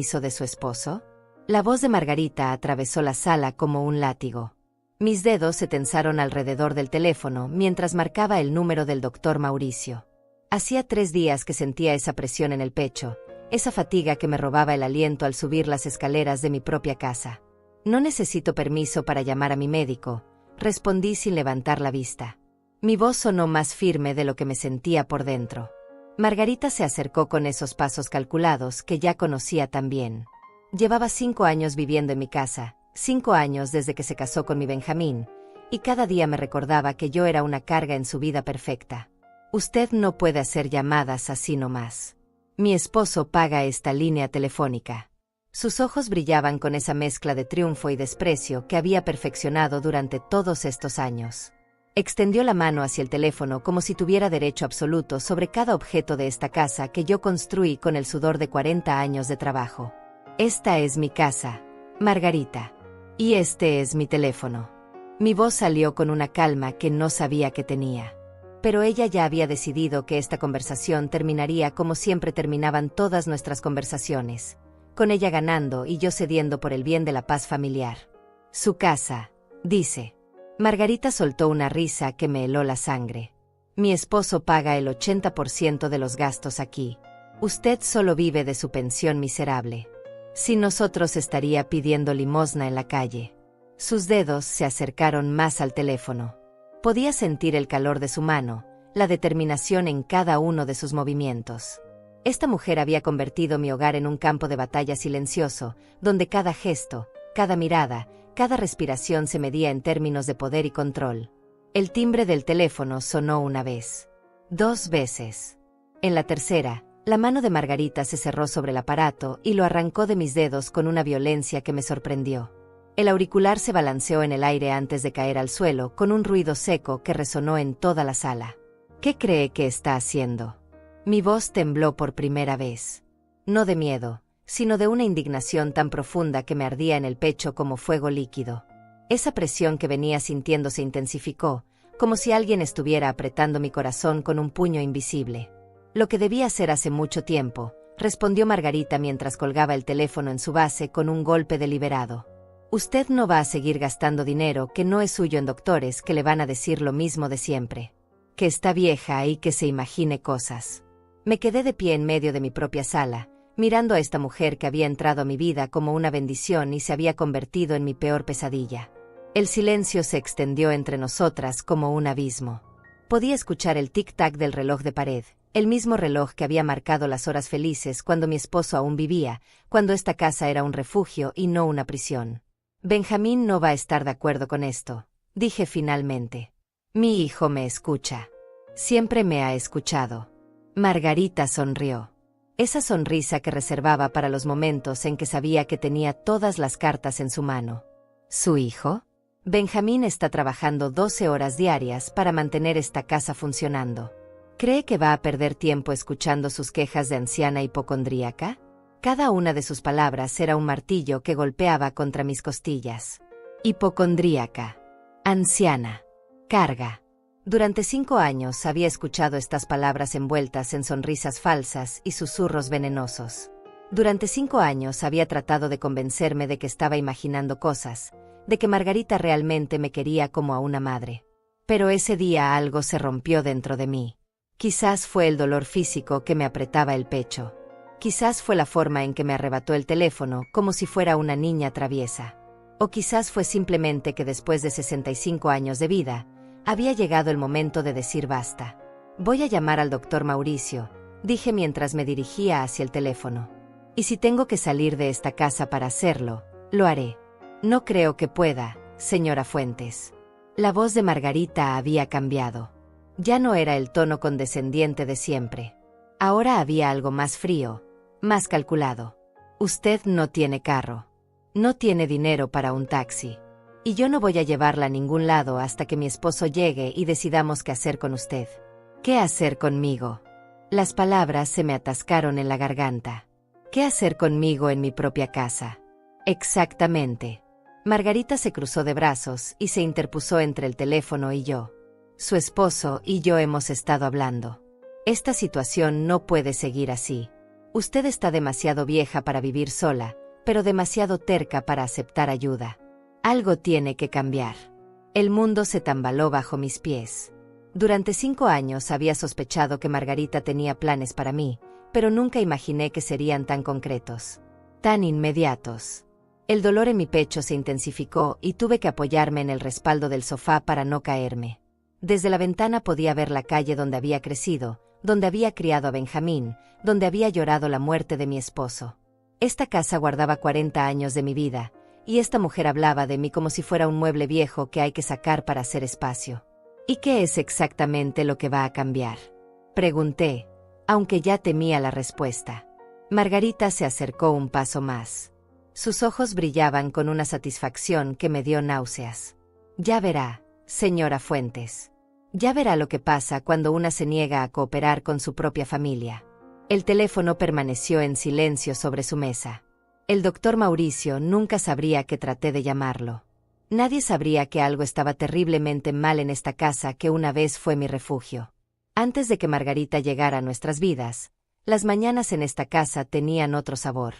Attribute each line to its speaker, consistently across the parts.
Speaker 1: ¿Hizo de su esposo? La voz de Margarita atravesó la sala como un látigo. Mis dedos se tensaron alrededor del teléfono mientras marcaba el número del doctor Mauricio. Hacía 3 días que sentía esa presión en el pecho, esa fatiga que me robaba el aliento al subir las escaleras de mi propia casa. No necesito permiso para llamar a mi médico, respondí sin levantar la vista. Mi voz sonó más firme de lo que me sentía por dentro. Margarita se acercó con esos pasos calculados que ya conocía tan bien. Llevaba 5 años viviendo en mi casa, 5 años desde que se casó con mi Benjamín, y cada día me recordaba que yo era una carga en su vida perfecta. Usted no puede hacer llamadas así nomás. Mi esposo paga esta línea telefónica. Sus ojos brillaban con esa mezcla de triunfo y desprecio que había perfeccionado durante todos estos años. Extendió la mano hacia el teléfono como si tuviera derecho absoluto sobre cada objeto de esta casa que yo construí con el sudor de 40 años de trabajo. Esta es mi casa, Margarita. Y este es mi teléfono. Mi voz salió con una calma que no sabía que tenía. Pero ella ya había decidido que esta conversación terminaría como siempre terminaban todas nuestras conversaciones, con ella ganando y yo cediendo por el bien de la paz familiar. Su casa, dice. Margarita soltó una risa que me heló la sangre. Mi esposo paga el 80% de los gastos aquí. Usted solo vive de su pensión miserable. Sin nosotros estaría pidiendo limosna en la calle. Sus dedos se acercaron más al teléfono. Podía sentir el calor de su mano, la determinación en cada uno de sus movimientos. Esta mujer había convertido mi hogar en un campo de batalla silencioso, donde cada gesto, cada mirada, cada respiración se medía en términos de poder y control. El timbre del teléfono sonó una vez. 2 veces. En la tercera, la mano de Margarita se cerró sobre el aparato y lo arrancó de mis dedos con una violencia que me sorprendió. El auricular se balanceó en el aire antes de caer al suelo con un ruido seco que resonó en toda la sala. ¿Qué cree que está haciendo? Mi voz tembló por primera vez. No de miedo, sino de una indignación tan profunda que me ardía en el pecho como fuego líquido. Esa presión que venía sintiendo se intensificó, como si alguien estuviera apretando mi corazón con un puño invisible. Lo que debía hacer hace mucho tiempo, respondió Margarita mientras colgaba el teléfono en su base con un golpe deliberado. Usted no va a seguir gastando dinero que no es suyo en doctores que le van a decir lo mismo de siempre. Que está vieja y que se imagine cosas. Me quedé de pie en medio de mi propia sala, mirando a esta mujer que había entrado a mi vida como una bendición y se había convertido en mi peor pesadilla. El silencio se extendió entre nosotras como un abismo. Podía escuchar el tic-tac del reloj de pared, el mismo reloj que había marcado las horas felices cuando mi esposo aún vivía, cuando esta casa era un refugio y no una prisión. Benjamín no va a estar de acuerdo con esto, dije finalmente. Mi hijo me escucha. Siempre me ha escuchado. Margarita sonrió. Esa sonrisa que reservaba para los momentos en que sabía que tenía todas las cartas en su mano. ¿Su hijo? Benjamín está trabajando 12 horas diarias para mantener esta casa funcionando. ¿Cree que va a perder tiempo escuchando sus quejas de anciana hipocondríaca? Cada una de sus palabras era un martillo que golpeaba contra mis costillas. Hipocondríaca. Anciana. Carga. Durante 5 años había escuchado estas palabras envueltas en sonrisas falsas y susurros venenosos. Durante 5 años había tratado de convencerme de que estaba imaginando cosas, de que Margarita realmente me quería como a una madre. Pero ese día algo se rompió dentro de mí. Quizás fue el dolor físico que me apretaba el pecho. Quizás fue la forma en que me arrebató el teléfono como si fuera una niña traviesa. O quizás fue simplemente que después de 65 años de vida, había llegado el momento de decir basta. Voy a llamar al doctor Mauricio, dije mientras me dirigía hacia el teléfono. Y si tengo que salir de esta casa para hacerlo, lo haré. No creo que pueda, señora Fuentes. La voz de Margarita había cambiado. Ya no era el tono condescendiente de siempre. Ahora había algo más frío, más calculado. Usted no tiene carro. No tiene dinero para un taxi. Y yo no voy a llevarla a ningún lado hasta que mi esposo llegue y decidamos qué hacer con usted. ¿Qué hacer conmigo? Las palabras se me atascaron en la garganta. ¿Qué hacer conmigo en mi propia casa? Exactamente. Margarita se cruzó de brazos y se interpuso entre el teléfono y yo. Su esposo y yo hemos estado hablando. Esta situación no puede seguir así. Usted está demasiado vieja para vivir sola, pero demasiado terca para aceptar ayuda. Algo tiene que cambiar. El mundo se tambaló bajo mis pies. Durante 5 años había sospechado que Margarita tenía planes para mí, pero nunca imaginé que serían tan concretos, tan inmediatos. El dolor en mi pecho se intensificó y tuve que apoyarme en el respaldo del sofá para no caerme. Desde la ventana podía ver la calle donde había crecido, donde había criado a Benjamín, donde había llorado la muerte de mi esposo. Esta casa guardaba 40 años de mi vida, y esta mujer hablaba de mí como si fuera un mueble viejo que hay que sacar para hacer espacio. ¿Y qué es exactamente lo que va a cambiar?, pregunté, aunque ya temía la respuesta. Margarita se acercó un paso más. Sus ojos brillaban con una satisfacción que me dio náuseas. Ya verá, señora Fuentes. Ya verá lo que pasa cuando una se niega a cooperar con su propia familia. El teléfono permaneció en silencio sobre su mesa. El doctor Mauricio nunca sabría que traté de llamarlo. Nadie sabría que algo estaba terriblemente mal en esta casa que una vez fue mi refugio. Antes de que Margarita llegara a nuestras vidas, las mañanas en esta casa tenían otro sabor.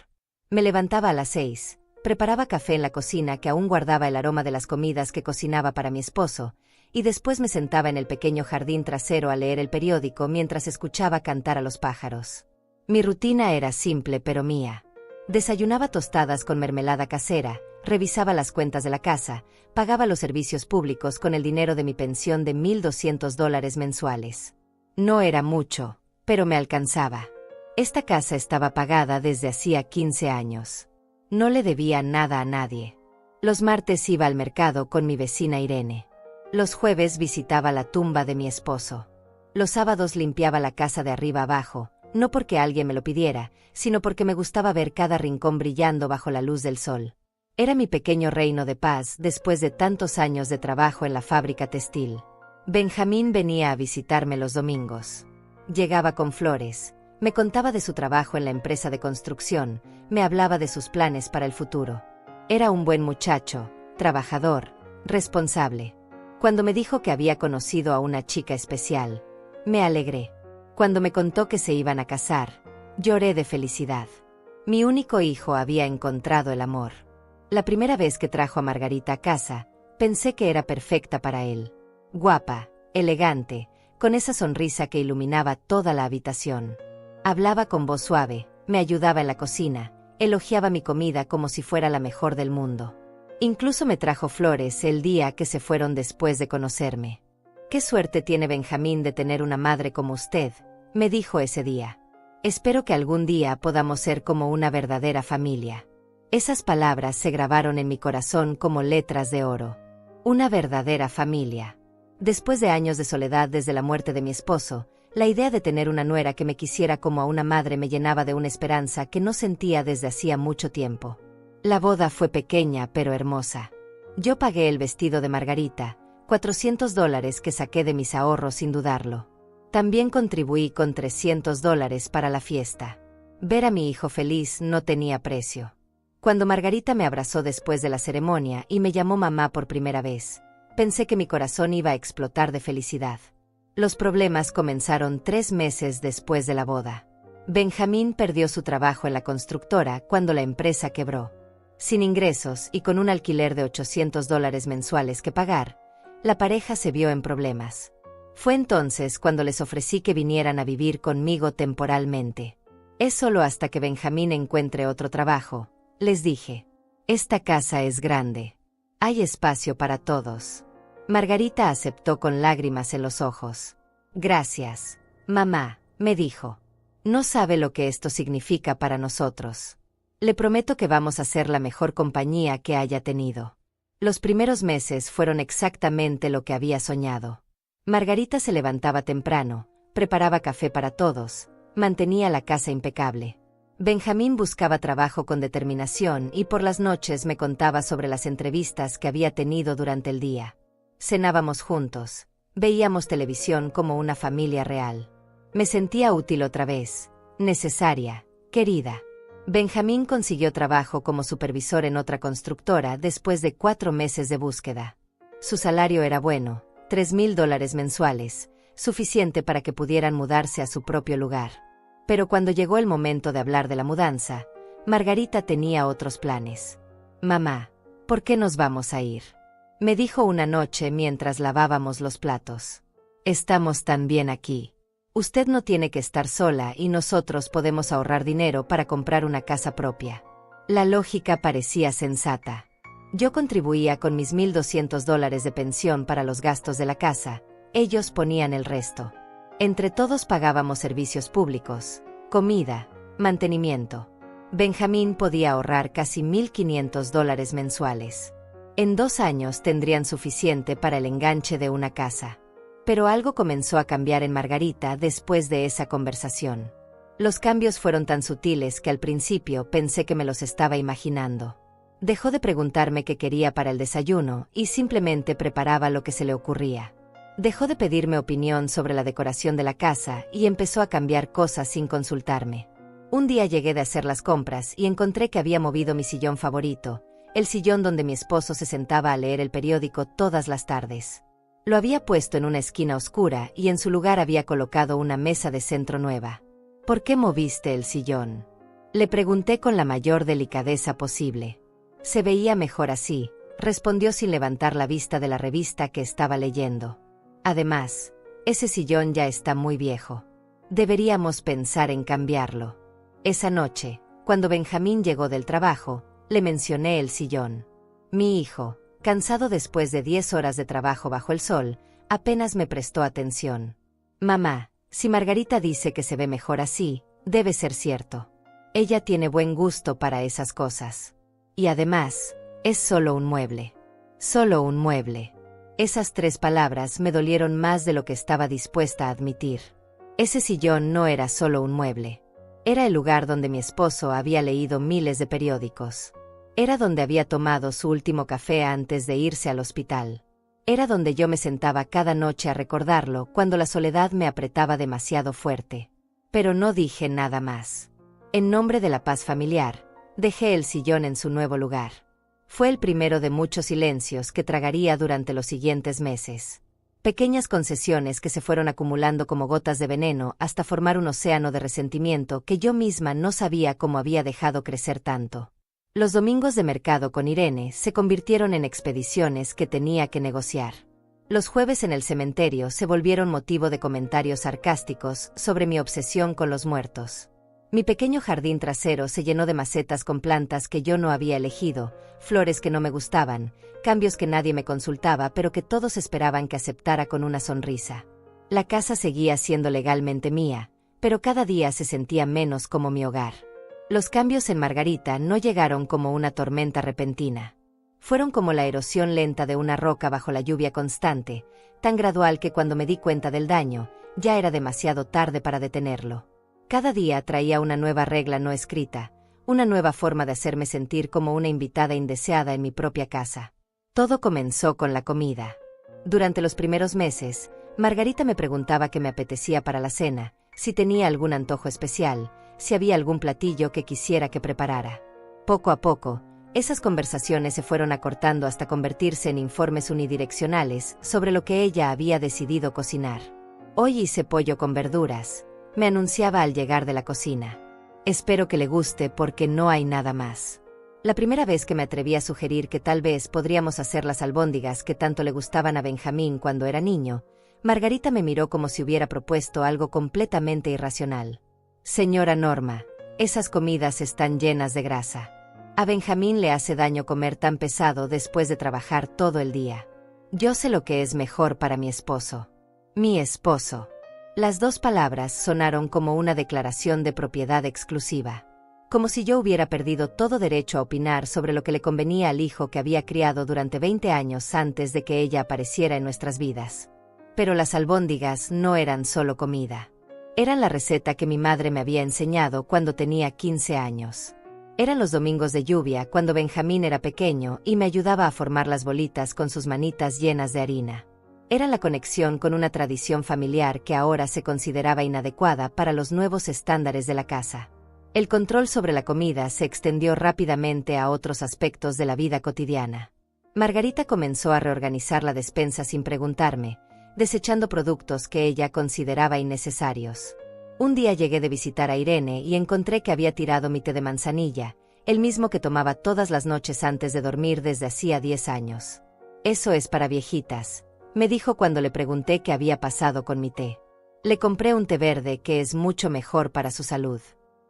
Speaker 1: Me levantaba a las 6, preparaba café en la cocina que aún guardaba el aroma de las comidas que cocinaba para mi esposo, y después me sentaba en el pequeño jardín trasero a leer el periódico mientras escuchaba cantar a los pájaros. Mi rutina era simple pero mía. Desayunaba tostadas con mermelada casera, revisaba las cuentas de la casa, pagaba los servicios públicos con el dinero de mi pensión de $1,200 mensuales. No era mucho, pero me alcanzaba. Esta casa estaba pagada desde hacía 15 años. No le debía nada a nadie. Los martes iba al mercado con mi vecina Irene. Los jueves visitaba la tumba de mi esposo. Los sábados limpiaba la casa de arriba abajo, no porque alguien me lo pidiera, sino porque me gustaba ver cada rincón brillando bajo la luz del sol. Era mi pequeño reino de paz después de tantos años de trabajo en la fábrica textil. Benjamín venía a visitarme los domingos. Llegaba con flores, me contaba de su trabajo en la empresa de construcción, me hablaba de sus planes para el futuro. Era un buen muchacho, trabajador, responsable. Cuando me dijo que había conocido a una chica especial, me alegré. Cuando me contó que se iban a casar, lloré de felicidad. Mi único hijo había encontrado el amor. La primera vez que trajo a Margarita a casa, pensé que era perfecta para él. Guapa, elegante, con esa sonrisa que iluminaba toda la habitación. Hablaba con voz suave, me ayudaba en la cocina, elogiaba mi comida como si fuera la mejor del mundo. Incluso me trajo flores el día que se fueron después de conocerme. «Qué suerte tiene Benjamín de tener una madre como usted», me dijo ese día. «Espero que algún día podamos ser como una verdadera familia». Esas palabras se grabaron en mi corazón como letras de oro. Una verdadera familia. Después de años de soledad desde la muerte de mi esposo, la idea de tener una nuera que me quisiera como a una madre me llenaba de una esperanza que no sentía desde hacía mucho tiempo. La boda fue pequeña pero hermosa. Yo pagué el vestido de Margarita, $400 que saqué de mis ahorros sin dudarlo. También contribuí con $300 para la fiesta. Ver a mi hijo feliz no tenía precio. Cuando Margarita me abrazó después de la ceremonia y me llamó mamá por primera vez, pensé que mi corazón iba a explotar de felicidad. Los problemas comenzaron 3 meses después de la boda. Benjamín perdió su trabajo en la constructora cuando la empresa quebró. Sin ingresos y con un alquiler de $800 mensuales que pagar, la pareja se vio en problemas. Fue entonces cuando les ofrecí que vinieran a vivir conmigo temporalmente. Es solo hasta que Benjamín encuentre otro trabajo, les dije. Esta casa es grande. Hay espacio para todos. Margarita aceptó con lágrimas en los ojos. Gracias, mamá, me dijo. No sabe lo que esto significa para nosotros. Le prometo que vamos a ser la mejor compañía que haya tenido. Los primeros meses fueron exactamente lo que había soñado. Margarita se levantaba temprano, preparaba café para todos, mantenía la casa impecable. Benjamín buscaba trabajo con determinación y por las noches me contaba sobre las entrevistas que había tenido durante el día. Cenábamos juntos, veíamos televisión como una familia real. Me sentía útil otra vez, necesaria, querida. Benjamín consiguió trabajo como supervisor en otra constructora después de 4 meses de búsqueda. Su salario era bueno, $3,000 mensuales, suficiente para que pudieran mudarse a su propio lugar. Pero cuando llegó el momento de hablar de la mudanza, Margarita tenía otros planes. «Mamá, ¿por qué nos vamos a ir?», me dijo una noche mientras lavábamos los platos. «Estamos tan bien aquí. Usted no tiene que estar sola y nosotros podemos ahorrar dinero para comprar una casa propia». La lógica parecía sensata. Yo contribuía con mis $1,200 de pensión para los gastos de la casa, ellos ponían el resto. Entre todos pagábamos servicios públicos, comida, mantenimiento. Benjamín podía ahorrar casi $1,500 mensuales. En 2 años tendrían suficiente para el enganche de una casa. Pero algo comenzó a cambiar en Margarita después de esa conversación. Los cambios fueron tan sutiles que al principio pensé que me los estaba imaginando. Dejó de preguntarme qué quería para el desayuno y simplemente preparaba lo que se le ocurría. Dejó de pedirme opinión sobre la decoración de la casa y empezó a cambiar cosas sin consultarme. Un día llegué de hacer las compras y encontré que había movido mi sillón favorito, el sillón donde mi esposo se sentaba a leer el periódico todas las tardes. Lo había puesto en una esquina oscura y en su lugar había colocado una mesa de centro nueva. «¿Por qué moviste el sillón?», le pregunté con la mayor delicadeza posible. «Se veía mejor así», respondió sin levantar la vista de la revista que estaba leyendo. «Además, ese sillón ya está muy viejo. Deberíamos pensar en cambiarlo». Esa noche, cuando Benjamín llegó del trabajo, le mencioné el sillón. Mi hijo, cansado después de 10 horas de trabajo bajo el sol, apenas me prestó atención. «Mamá, si Margarita dice que se ve mejor así, debe ser cierto. Ella tiene buen gusto para esas cosas. Y además, es solo un mueble». Solo un mueble. Esas 3 palabras me dolieron más de lo que estaba dispuesta a admitir. Ese sillón no era solo un mueble. Era el lugar donde mi esposo había leído miles de periódicos. Era donde había tomado su último café antes de irse al hospital. Era donde yo me sentaba cada noche a recordarlo cuando la soledad me apretaba demasiado fuerte. Pero no dije nada más. En nombre de la paz familiar, dejé el sillón en su nuevo lugar. Fue el primero de muchos silencios que tragaría durante los siguientes meses. Pequeñas concesiones que se fueron acumulando como gotas de veneno hasta formar un océano de resentimiento que yo misma no sabía cómo había dejado crecer tanto. Los domingos de mercado con Irene se convirtieron en expediciones que tenía que negociar. Los jueves en el cementerio se volvieron motivo de comentarios sarcásticos sobre mi obsesión con los muertos. Mi pequeño jardín trasero se llenó de macetas con plantas que yo no había elegido, flores que no me gustaban, cambios que nadie me consultaba pero que todos esperaban que aceptara con una sonrisa. La casa seguía siendo legalmente mía, pero cada día se sentía menos como mi hogar. Los cambios en Margarita no llegaron como una tormenta repentina. Fueron como la erosión lenta de una roca bajo la lluvia constante, tan gradual que cuando me di cuenta del daño, ya era demasiado tarde para detenerlo. Cada día traía una nueva regla no escrita, una nueva forma de hacerme sentir como una invitada indeseada en mi propia casa. Todo comenzó con la comida. Durante los primeros meses, Margarita me preguntaba qué me apetecía para la cena, si tenía algún antojo especial, si había algún platillo que quisiera que preparara. Poco a poco, esas conversaciones se fueron acortando hasta convertirse en informes unidireccionales sobre lo que ella había decidido cocinar. «Hoy hice pollo con verduras», me anunciaba al llegar de la cocina. «Espero que le guste porque no hay nada más». La primera vez que me atreví a sugerir que tal vez podríamos hacer las albóndigas que tanto le gustaban a Benjamín cuando era niño, Margarita me miró como si hubiera propuesto algo completamente irracional. «Señora Norma, esas comidas están llenas de grasa. A Benjamín le hace daño comer tan pesado después de trabajar todo el día. Yo sé lo que es mejor para mi esposo». Mi esposo. Las 2 palabras sonaron como una declaración de propiedad exclusiva. Como si yo hubiera perdido todo derecho a opinar sobre lo que le convenía al hijo que había criado durante 20 años antes de que ella apareciera en nuestras vidas. Pero las albóndigas no eran solo comida. Eran la receta que mi madre me había enseñado cuando tenía 15 años. Eran los domingos de lluvia cuando Benjamín era pequeño y me ayudaba a formar las bolitas con sus manitas llenas de harina. Era la conexión con una tradición familiar que ahora se consideraba inadecuada para los nuevos estándares de la casa. El control sobre la comida se extendió rápidamente a otros aspectos de la vida cotidiana. Margarita comenzó a reorganizar la despensa sin preguntarme, desechando productos que ella consideraba innecesarios. Un día llegué de visitar a Irene y encontré que había tirado mi té de manzanilla, el mismo que tomaba todas las noches antes de dormir desde hacía 10 años. Eso es para viejitas, me dijo cuando le pregunté qué había pasado con mi té. Le compré un té verde que es mucho mejor para su salud.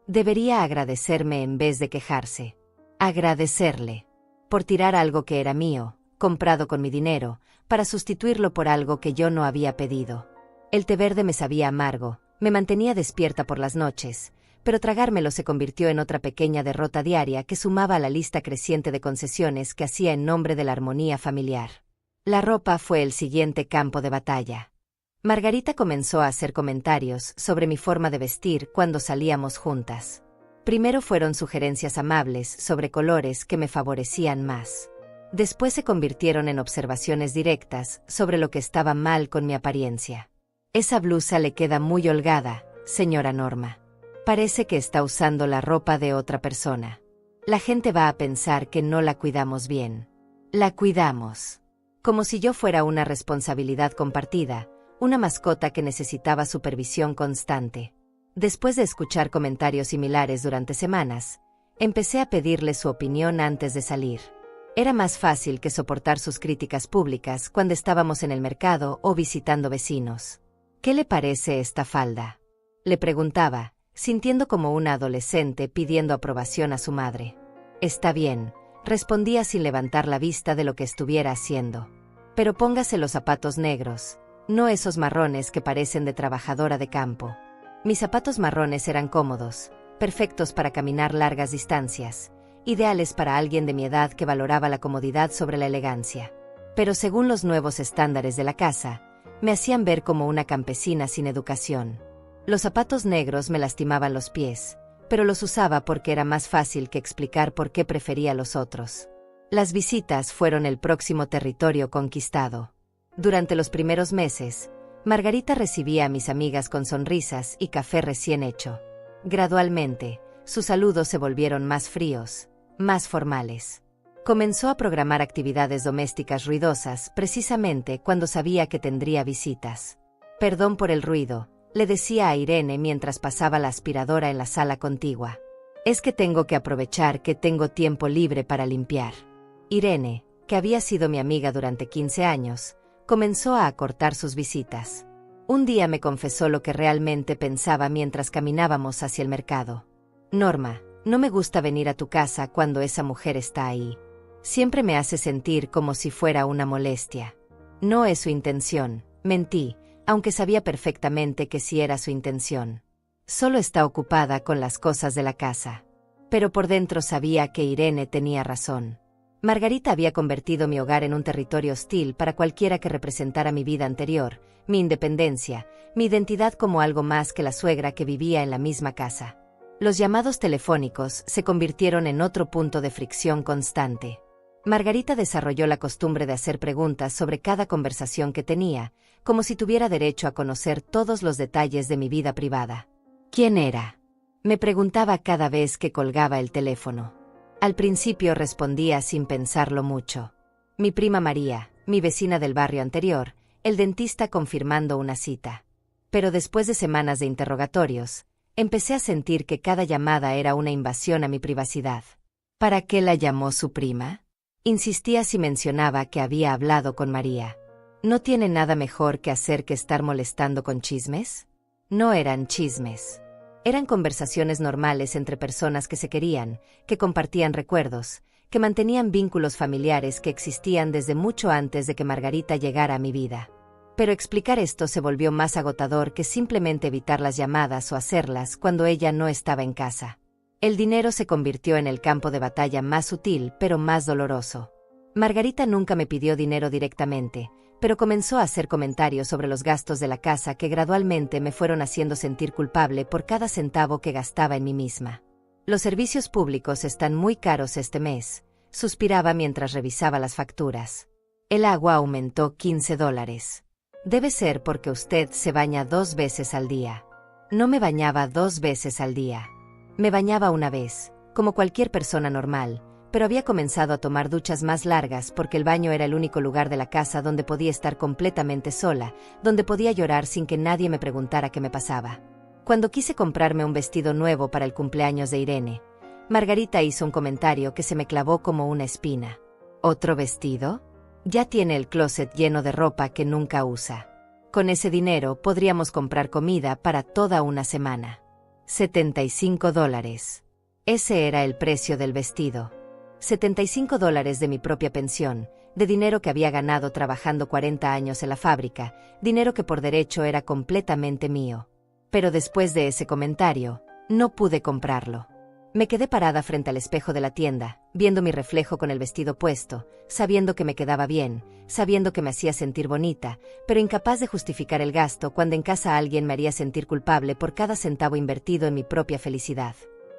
Speaker 1: Debería agradecerme en vez de quejarse. Agradecerle. Por tirar algo que era mío, comprado con mi dinero, para sustituirlo por algo que yo no había pedido. El té verde me sabía amargo, me mantenía despierta por las noches, pero tragármelo se convirtió en otra pequeña derrota diaria que sumaba a la lista creciente de concesiones que hacía en nombre de la armonía familiar. La ropa fue el siguiente campo de batalla. Margarita comenzó a hacer comentarios sobre mi forma de vestir cuando salíamos juntas. Primero fueron sugerencias amables sobre colores que me favorecían más. Después se convirtieron en observaciones directas sobre lo que estaba mal con mi apariencia. Esa blusa le queda muy holgada, señora Norma. Parece que está usando la ropa de otra persona. La gente va a pensar que no la cuidamos bien. La cuidamos. Como si yo fuera una responsabilidad compartida, una mascota que necesitaba supervisión constante. Después de escuchar comentarios similares durante semanas, empecé a pedirle su opinión antes de salir. Era más fácil que soportar sus críticas públicas cuando estábamos en el mercado o visitando vecinos. ¿Qué le parece esta falda?, le preguntaba, sintiendo como una adolescente pidiendo aprobación a su madre. Está bien, respondía sin levantar la vista de lo que estuviera haciendo. Pero póngase los zapatos negros, no esos marrones que parecen de trabajadora de campo. Mis zapatos marrones eran cómodos, perfectos para caminar largas distancias, ideales para alguien de mi edad que valoraba la comodidad sobre la elegancia. Pero según los nuevos estándares de la casa, me hacían ver como una campesina sin educación. Los zapatos negros me lastimaban los pies, pero los usaba porque era más fácil que explicar por qué prefería los otros. Las visitas fueron el próximo territorio conquistado. Durante los primeros meses, Margarita recibía a mis amigas con sonrisas y café recién hecho. Gradualmente, sus saludos se volvieron más fríos, más formales. Comenzó a programar actividades domésticas ruidosas precisamente cuando sabía que tendría visitas. Perdón por el ruido, le decía a Irene mientras pasaba la aspiradora en la sala contigua. Es que tengo que aprovechar que tengo tiempo libre para limpiar. Irene, que había sido mi amiga durante 15 años, comenzó a acortar sus visitas. Un día me confesó lo que realmente pensaba mientras caminábamos hacia el mercado. Norma, no me gusta venir a tu casa cuando esa mujer está ahí. Siempre me hace sentir como si fuera una molestia. No es su intención, mentí, aunque sabía perfectamente que sí era su intención. Solo está ocupada con las cosas de la casa. Pero por dentro sabía que Irene tenía razón. Margarita había convertido mi hogar en un territorio hostil para cualquiera que representara mi vida anterior, mi independencia, mi identidad como algo más que la suegra que vivía en la misma casa. Los llamados telefónicos se convirtieron en otro punto de fricción constante. Margarita desarrolló la costumbre de hacer preguntas sobre cada conversación que tenía, como si tuviera derecho a conocer todos los detalles de mi vida privada. ¿Quién era?, me preguntaba cada vez que colgaba el teléfono. Al principio respondía sin pensarlo mucho. Mi prima María, mi vecina del barrio anterior, el dentista confirmando una cita. Pero después de semanas de interrogatorios, empecé a sentir que cada llamada era una invasión a mi privacidad. ¿Para qué la llamó su prima?, insistía si mencionaba que había hablado con María. ¿No tiene nada mejor que hacer que estar molestando con chismes? No eran chismes. Eran conversaciones normales entre personas que se querían, que compartían recuerdos, que mantenían vínculos familiares que existían desde mucho antes de que Margarita llegara a mi vida. Pero explicar esto se volvió más agotador que simplemente evitar las llamadas o hacerlas cuando ella no estaba en casa. El dinero se convirtió en el campo de batalla más sutil pero más doloroso. Margarita nunca me pidió dinero directamente, pero comenzó a hacer comentarios sobre los gastos de la casa que gradualmente me fueron haciendo sentir culpable por cada centavo que gastaba en mí misma. Los servicios públicos están muy caros este mes, suspiraba mientras revisaba las facturas. El agua aumentó $15. Debe ser porque usted se baña 2 veces al día. No me bañaba 2 veces al día. Me bañaba una vez, como cualquier persona normal, pero había comenzado a tomar duchas más largas porque el baño era el único lugar de la casa donde podía estar completamente sola, donde podía llorar sin que nadie me preguntara qué me pasaba. Cuando quise comprarme un vestido nuevo para el cumpleaños de Irene, Margarita hizo un comentario que se me clavó como una espina. ¿Otro vestido? Ya tiene el closet lleno de ropa que nunca usa. Con ese dinero podríamos comprar comida para toda una semana. $75. Ese era el precio del vestido. $75 de mi propia pensión, de dinero que había ganado trabajando 40 años en la fábrica, dinero que por derecho era completamente mío. Pero después de ese comentario, no pude comprarlo. Me quedé parada frente al espejo de la tienda, viendo mi reflejo con el vestido puesto, sabiendo que me quedaba bien, sabiendo que me hacía sentir bonita, pero incapaz de justificar el gasto cuando en casa alguien me haría sentir culpable por cada centavo invertido en mi propia felicidad.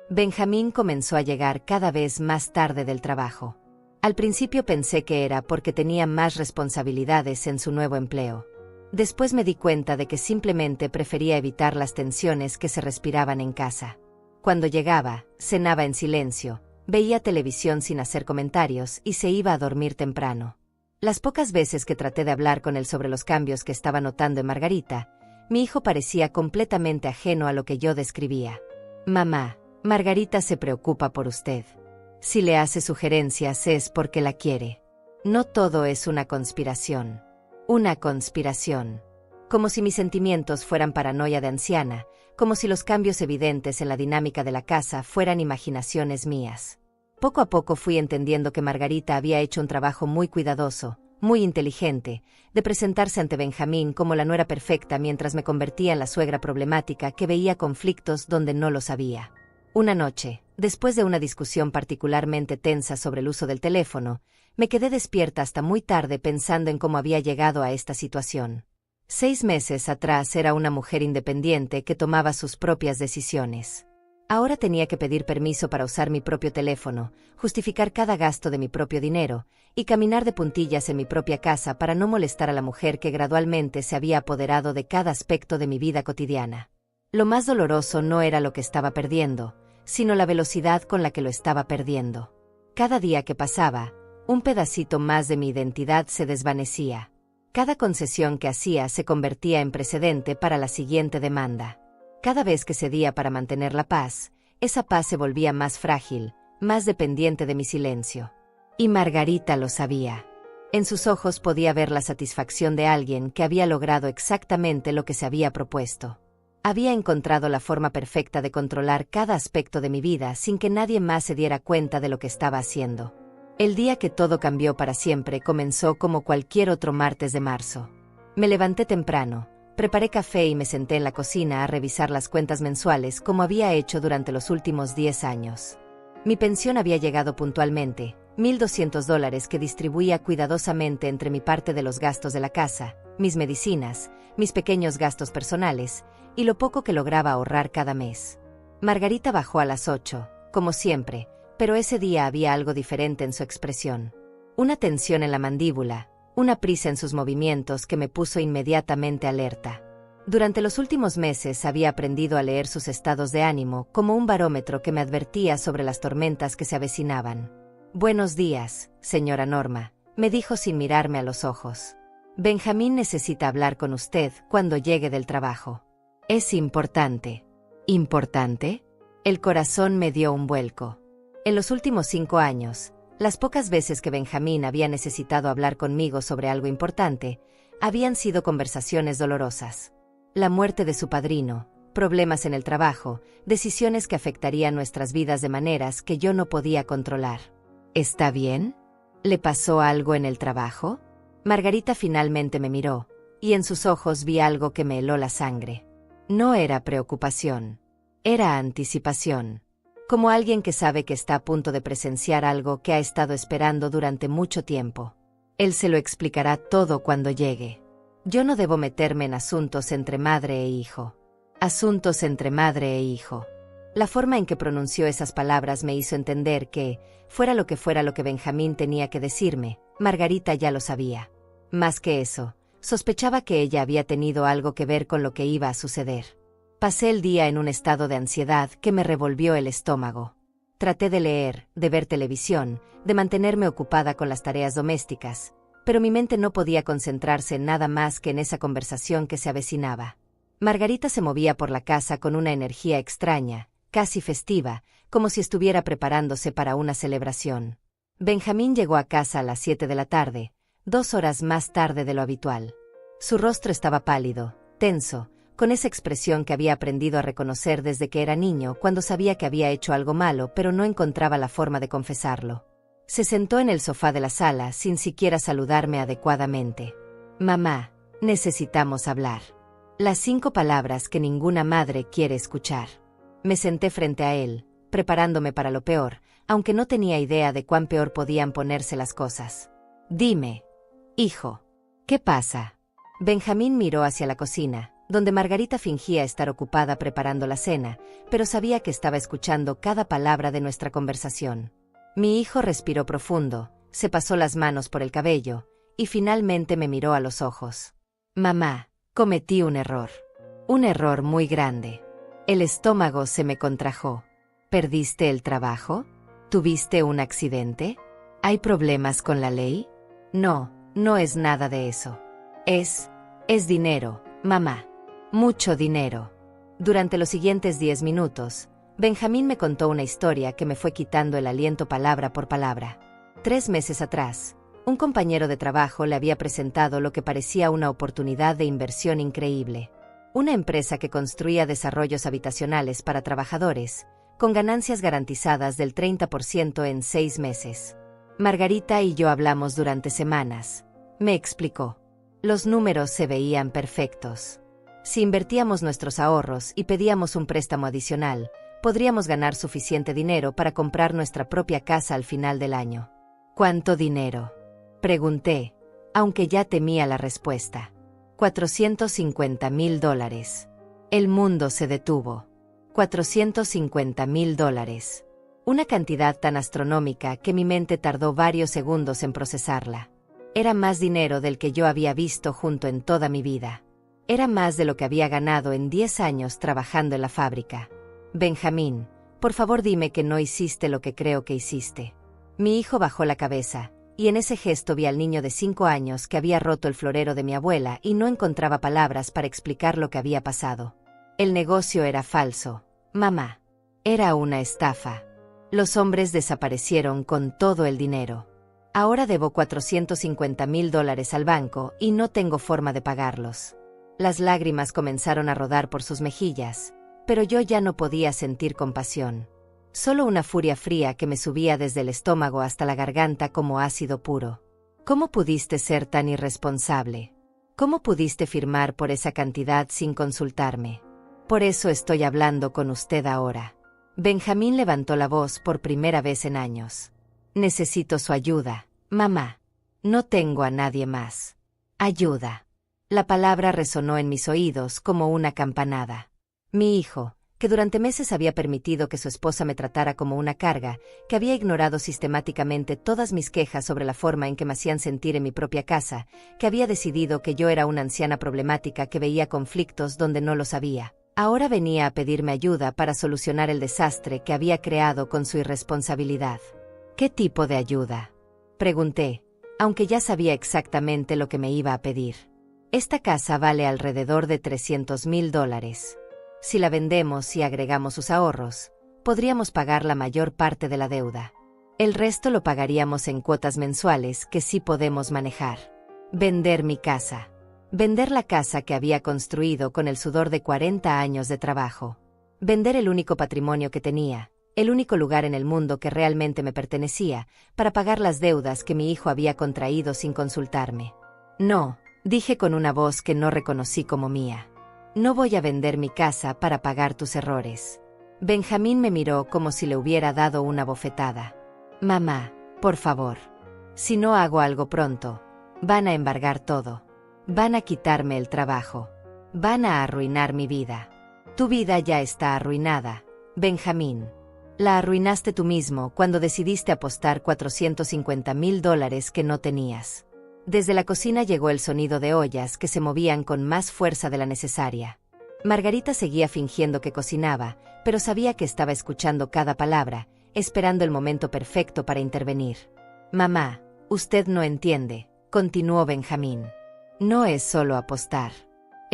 Speaker 1: Benjamín comenzó a llegar cada vez más tarde del trabajo. Al principio pensé que era porque tenía más responsabilidades en su nuevo empleo. Después me di cuenta de que simplemente prefería evitar las tensiones que se respiraban en casa. Cuando llegaba, cenaba en silencio, veía televisión sin hacer comentarios y se iba a dormir temprano. Las pocas veces que traté de hablar con él sobre los cambios que estaba notando en Margarita, mi hijo parecía completamente ajeno a lo que yo describía. Mamá, Margarita se preocupa por usted. Si le hace sugerencias es porque la quiere. No todo es una conspiración. Una conspiración. Como si mis sentimientos fueran paranoia de anciana, como si los cambios evidentes en la dinámica de la casa fueran imaginaciones mías. Poco a poco fui entendiendo que Margarita había hecho un trabajo muy cuidadoso, muy inteligente, de presentarse ante Benjamín como la nuera perfecta mientras me convertía en la suegra problemática que veía conflictos donde no los había. Una noche, después de una discusión particularmente tensa sobre el uso del teléfono, me quedé despierta hasta muy tarde pensando en cómo había llegado a esta situación. 6 meses atrás era una mujer independiente que tomaba sus propias decisiones. Ahora tenía que pedir permiso para usar mi propio teléfono, justificar cada gasto de mi propio dinero, y caminar de puntillas en mi propia casa para no molestar a la mujer que gradualmente se había apoderado de cada aspecto de mi vida cotidiana. Lo más doloroso no era lo que estaba perdiendo, sino la velocidad con la que lo estaba perdiendo. Cada día que pasaba, un pedacito más de mi identidad se desvanecía. Cada concesión que hacía se convertía en precedente para la siguiente demanda. Cada vez que cedía para mantener la paz, esa paz se volvía más frágil, más dependiente de mi silencio. Y Margarita lo sabía. En sus ojos podía ver la satisfacción de alguien que había logrado exactamente lo que se había propuesto. Había encontrado la forma perfecta de controlar cada aspecto de mi vida sin que nadie más se diera cuenta de lo que estaba haciendo. El día que todo cambió para siempre comenzó como cualquier otro martes de marzo. Me levanté temprano, preparé café y me senté en la cocina a revisar las cuentas mensuales como había hecho durante los últimos 10 años. Mi pensión había llegado puntualmente, $1,200 que distribuía cuidadosamente entre mi parte de los gastos de la casa, mis medicinas, mis pequeños gastos personales, y lo poco que lograba ahorrar cada mes. Margarita bajó a las 8, como siempre, pero ese día había algo diferente en su expresión. Una tensión en la mandíbula, una prisa en sus movimientos que me puso inmediatamente alerta. Durante los últimos meses había aprendido a leer sus estados de ánimo como un barómetro que me advertía sobre las tormentas que se avecinaban. «Buenos días, señora Norma», me dijo sin mirarme a los ojos. «Benjamín necesita hablar con usted cuando llegue del trabajo. Es importante». ¿Importante? El corazón me dio un vuelco. En los últimos 5 años, las pocas veces que Benjamín había necesitado hablar conmigo sobre algo importante, habían sido conversaciones dolorosas. La muerte de su padrino, problemas en el trabajo, decisiones que afectarían nuestras vidas de maneras que yo no podía controlar. ¿Está bien? ¿Le pasó algo en el trabajo? Margarita finalmente me miró, y en sus ojos vi algo que me heló la sangre. No era preocupación, era anticipación. Como alguien que sabe que está a punto de presenciar algo que ha estado esperando durante mucho tiempo. Él se lo explicará todo cuando llegue. Yo no debo meterme en asuntos entre madre e hijo. Asuntos entre madre e hijo. La forma en que pronunció esas palabras me hizo entender que, fuera lo que Benjamín tenía que decirme, Margarita ya lo sabía. Más que eso, sospechaba que ella había tenido algo que ver con lo que iba a suceder. Pasé el día en un estado de ansiedad que me revolvió el estómago. Traté de leer, de ver televisión, de mantenerme ocupada con las tareas domésticas, pero mi mente no podía concentrarse en nada más que en esa conversación que se avecinaba. Margarita se movía por la casa con una energía extraña, casi festiva, como si estuviera preparándose para una celebración. Benjamín llegó a casa a las 7 de la tarde, 2 horas más tarde de lo habitual. Su rostro estaba pálido, tenso, con esa expresión que había aprendido a reconocer desde que era niño cuando sabía que había hecho algo malo pero no encontraba la forma de confesarlo. Se sentó en el sofá de la sala sin siquiera saludarme adecuadamente. «Mamá, necesitamos hablar». Las 5 palabras que ninguna madre quiere escuchar. Me senté frente a él, preparándome para lo peor, aunque no tenía idea de cuán peor podían ponerse las cosas. «Dime, hijo, ¿qué pasa?». Benjamín miró hacia la cocina, donde Margarita fingía estar ocupada preparando la cena, pero sabía que estaba escuchando cada palabra de nuestra conversación. Mi hijo respiró profundo, se pasó las manos por el cabello, y finalmente me miró a los ojos. «Mamá, cometí un error. Un error muy grande. El estómago se me contrajo. ¿Perdiste el trabajo? ¿Tuviste un accidente? ¿Hay problemas con la ley?». «No, no es nada de eso. Es dinero, mamá. Mucho dinero». Durante los siguientes 10 minutos, Benjamín me contó una historia que me fue quitando el aliento palabra por palabra. 3 meses atrás, un compañero de trabajo le había presentado lo que parecía una oportunidad de inversión increíble. Una empresa que construía desarrollos habitacionales para trabajadores, con ganancias garantizadas del 30% en 6 meses. Margarita y yo hablamos durante semanas. Me explicó. Los números se veían perfectos. Si invertíamos nuestros ahorros y pedíamos un préstamo adicional, podríamos ganar suficiente dinero para comprar nuestra propia casa al final del año. «¿Cuánto dinero?», pregunté, aunque ya temía la respuesta. $450,000. El mundo se detuvo. $450,000. Una cantidad tan astronómica que mi mente tardó varios segundos en procesarla. Era más dinero del que yo había visto junto en toda mi vida. Era más de lo que había ganado en 10 años trabajando en la fábrica. «Benjamín, por favor dime que no hiciste lo que creo que hiciste». Mi hijo bajó la cabeza, y en ese gesto vi al niño de 5 años que había roto el florero de mi abuela y no encontraba palabras para explicar lo que había pasado. «El negocio era falso, mamá. Era una estafa. Los hombres desaparecieron con todo el dinero. Ahora debo $450,000 al banco y no tengo forma de pagarlos». Las lágrimas comenzaron a rodar por sus mejillas, pero yo ya no podía sentir compasión. Solo una furia fría que me subía desde el estómago hasta la garganta como ácido puro. «¿Cómo pudiste ser tan irresponsable? ¿Cómo pudiste firmar por esa cantidad sin consultarme? Por eso estoy hablando con usted ahora». Benjamín levantó la voz por primera vez en años. «Necesito su ayuda, mamá. No tengo a nadie más. Ayuda». La palabra resonó en mis oídos como una campanada. Mi hijo, que durante meses había permitido que su esposa me tratara como una carga, que había ignorado sistemáticamente todas mis quejas sobre la forma en que me hacían sentir en mi propia casa, que había decidido que yo era una anciana problemática que veía conflictos donde no los había, ahora venía a pedirme ayuda para solucionar el desastre que había creado con su irresponsabilidad. «¿Qué tipo de ayuda?», pregunté, aunque ya sabía exactamente lo que me iba a pedir. «Esta casa vale alrededor de $300,000. Si la vendemos y agregamos sus ahorros, podríamos pagar la mayor parte de la deuda. El resto lo pagaríamos en cuotas mensuales que sí podemos manejar. Vender mi casa. Vender la casa que había construido con el sudor de 40 años de trabajo. Vender el único patrimonio que tenía, el único lugar en el mundo que realmente me pertenecía, para pagar las deudas que mi hijo había contraído sin consultarme. «No», dije con una voz que no reconocí como mía. «No voy a vender mi casa para pagar tus errores». Benjamín me miró como si le hubiera dado una bofetada. «Mamá, por favor. Si no hago algo pronto, van a embargar todo. Van a quitarme el trabajo. Van a arruinar mi vida. Tu vida ya está arruinada, Benjamín. La arruinaste tú mismo cuando decidiste apostar $450,000 que no tenías». Desde la cocina llegó el sonido de ollas que se movían con más fuerza de la necesaria. Margarita seguía fingiendo que cocinaba, pero sabía que estaba escuchando cada palabra, esperando el momento perfecto para intervenir. «Mamá, usted no entiende», continuó Benjamín. «No es solo apostar.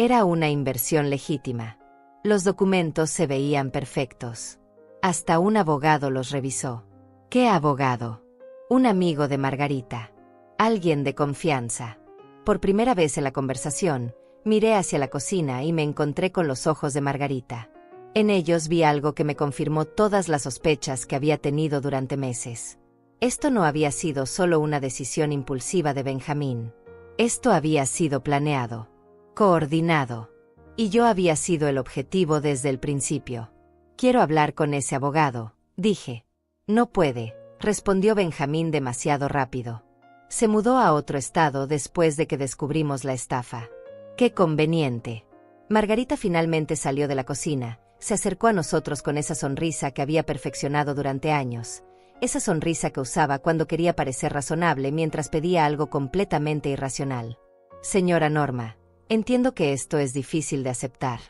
Speaker 1: Era una inversión legítima. Los documentos se veían perfectos. Hasta un abogado los revisó. ¿Qué abogado? Un amigo de Margarita. Alguien de confianza. Por primera vez en la conversación, miré hacia la cocina y me encontré con los ojos de Margarita. En ellos vi algo que me confirmó todas las sospechas que había tenido durante meses. Esto no había sido solo una decisión impulsiva de Benjamín. Esto había sido planeado, coordinado. Y yo había sido el objetivo desde el principio. Quiero hablar con ese abogado, dije. No puede, respondió Benjamín demasiado rápido. Se mudó a otro estado después de que descubrimos la estafa. ¡Qué conveniente! Margarita finalmente salió de la cocina, se acercó a nosotros con esa sonrisa que había perfeccionado durante años, esa sonrisa que usaba cuando quería parecer razonable mientras pedía algo completamente irracional. Señora Norma, entiendo que esto es difícil de aceptar.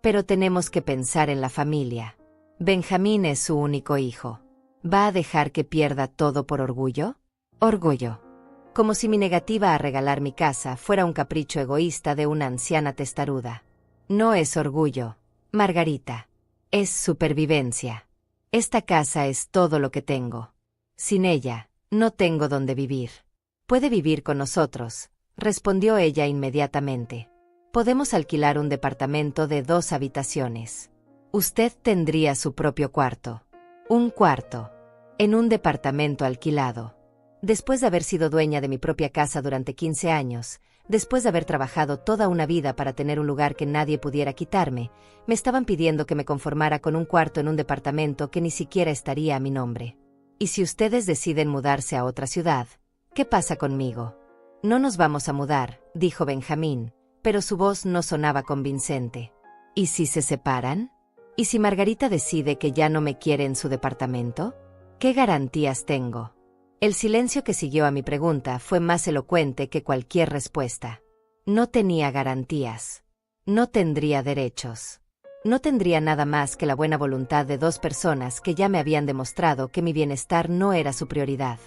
Speaker 1: Pero tenemos que pensar en la familia. Benjamín es su único hijo. ¿Va a dejar que pierda todo por orgullo? Orgullo. Como si mi negativa a regalar mi casa fuera un capricho egoísta de una anciana testaruda. No es orgullo, Margarita. Es supervivencia. Esta casa es todo lo que tengo. Sin ella, no tengo dónde vivir. Puede vivir con nosotros, respondió ella inmediatamente. Podemos alquilar un departamento de 2 habitaciones. Usted tendría su propio cuarto. Un cuarto. En un departamento alquilado. Después de haber sido dueña de mi propia casa durante 15 años, después de haber trabajado toda una vida para tener un lugar que nadie pudiera quitarme, me estaban pidiendo que me conformara con un cuarto en un departamento que ni siquiera estaría a mi nombre. Y si ustedes deciden mudarse a otra ciudad, ¿qué pasa conmigo? No nos vamos a mudar, dijo Benjamín, pero su voz no sonaba convincente. ¿Y si se separan? ¿Y si Margarita decide que ya no me quiere en su departamento? ¿Qué garantías tengo? El silencio que siguió a mi pregunta fue más elocuente que cualquier respuesta. No tenía garantías. No tendría derechos. No tendría nada más que la buena voluntad de 2 personas que ya me habían demostrado que mi bienestar no era su prioridad.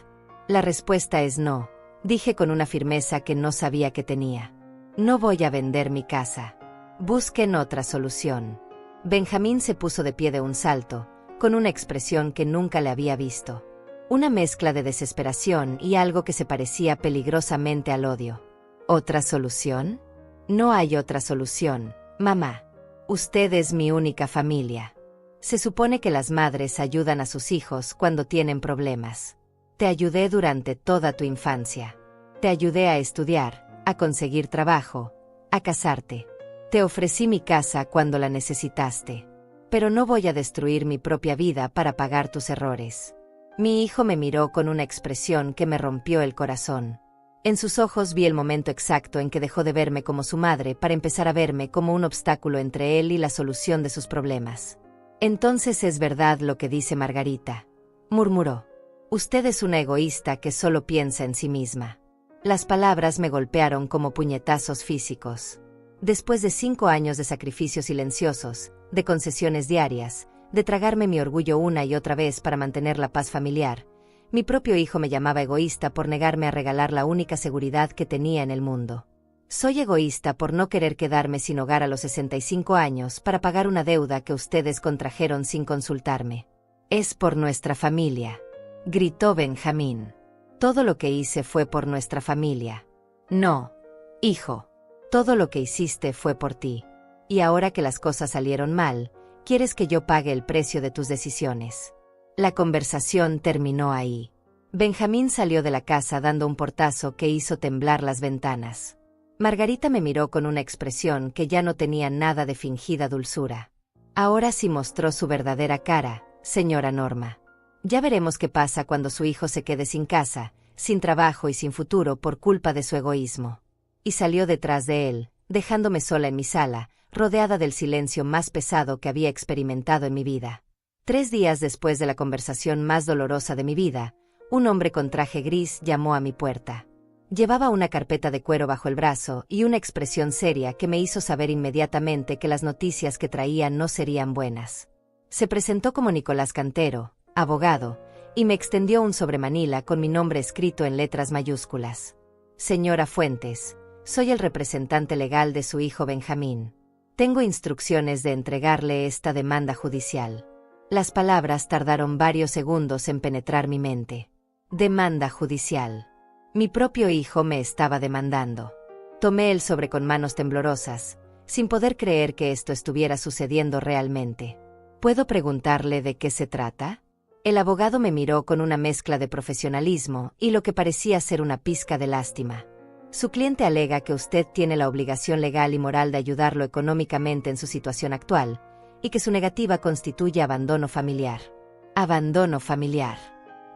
Speaker 1: La respuesta es no, dije con una firmeza que no sabía que tenía. No voy a vender mi casa. Busquen otra solución. Benjamín se puso de pie de un salto, con una expresión que nunca le había visto. Una mezcla de desesperación y algo que se parecía peligrosamente al odio. ¿Otra solución? No hay otra solución, mamá. Usted es mi única familia. Se supone que las madres ayudan a sus hijos cuando tienen problemas. Te ayudé durante toda tu infancia. Te ayudé a estudiar, a conseguir trabajo, a casarte. Te ofrecí mi casa cuando la necesitaste. Pero no voy a destruir mi propia vida para pagar tus errores. Mi hijo me miró con una expresión que me rompió el corazón. En sus ojos vi el momento exacto en que dejó de verme como su madre para empezar a verme como un obstáculo entre él y la solución de sus problemas. Entonces es verdad lo que dice Margarita, murmuró. Usted es una egoísta que solo piensa en sí misma. Las palabras me golpearon como puñetazos físicos. Después de 5 años de sacrificios silenciosos, de concesiones diarias, de tragarme mi orgullo una y otra vez para mantener la paz familiar, mi propio hijo me llamaba egoísta por negarme a regalar la única seguridad que tenía en el mundo. Soy egoísta por no querer quedarme sin hogar a los 65 años para pagar una deuda que ustedes contrajeron sin consultarme. Es por nuestra familia, gritó Benjamín. Todo lo que hice fue por nuestra familia. No, hijo, todo lo que hiciste fue por ti. Y ahora que las cosas salieron mal, quieres que yo pague el precio de tus decisiones. La conversación terminó ahí. Benjamín salió de la casa dando un portazo que hizo temblar las ventanas. Margarita me miró con una expresión que ya no tenía nada de fingida dulzura. Ahora sí mostró su verdadera cara, señora Norma. Ya veremos qué pasa cuando su hijo se quede sin casa, sin trabajo y sin futuro por culpa de su egoísmo. Y salió detrás de él, dejándome sola en mi sala, rodeada del silencio más pesado que había experimentado en mi vida. 3 días después de la conversación más dolorosa de mi vida, un hombre con traje gris llamó a mi puerta. Llevaba una carpeta de cuero bajo el brazo y una expresión seria que me hizo saber inmediatamente que las noticias que traía no serían buenas. Se presentó como Nicolás Cantero, abogado, y me extendió un sobremanila con mi nombre escrito en letras mayúsculas. Señora Fuentes, Soy el representante legal de su hijo Benjamín. Tengo instrucciones de entregarle esta demanda judicial. Las palabras tardaron varios segundos en penetrar mi mente. Demanda judicial. Mi propio hijo me estaba demandando. Tomé el sobre con manos temblorosas, sin poder creer que esto estuviera sucediendo realmente. ¿Puedo preguntarle de qué se trata? El abogado me miró con una mezcla de profesionalismo y lo que parecía ser una pizca de lástima. Su cliente alega que usted tiene la obligación legal y moral de ayudarlo económicamente en su situación actual, y que su negativa constituye abandono familiar. Abandono familiar.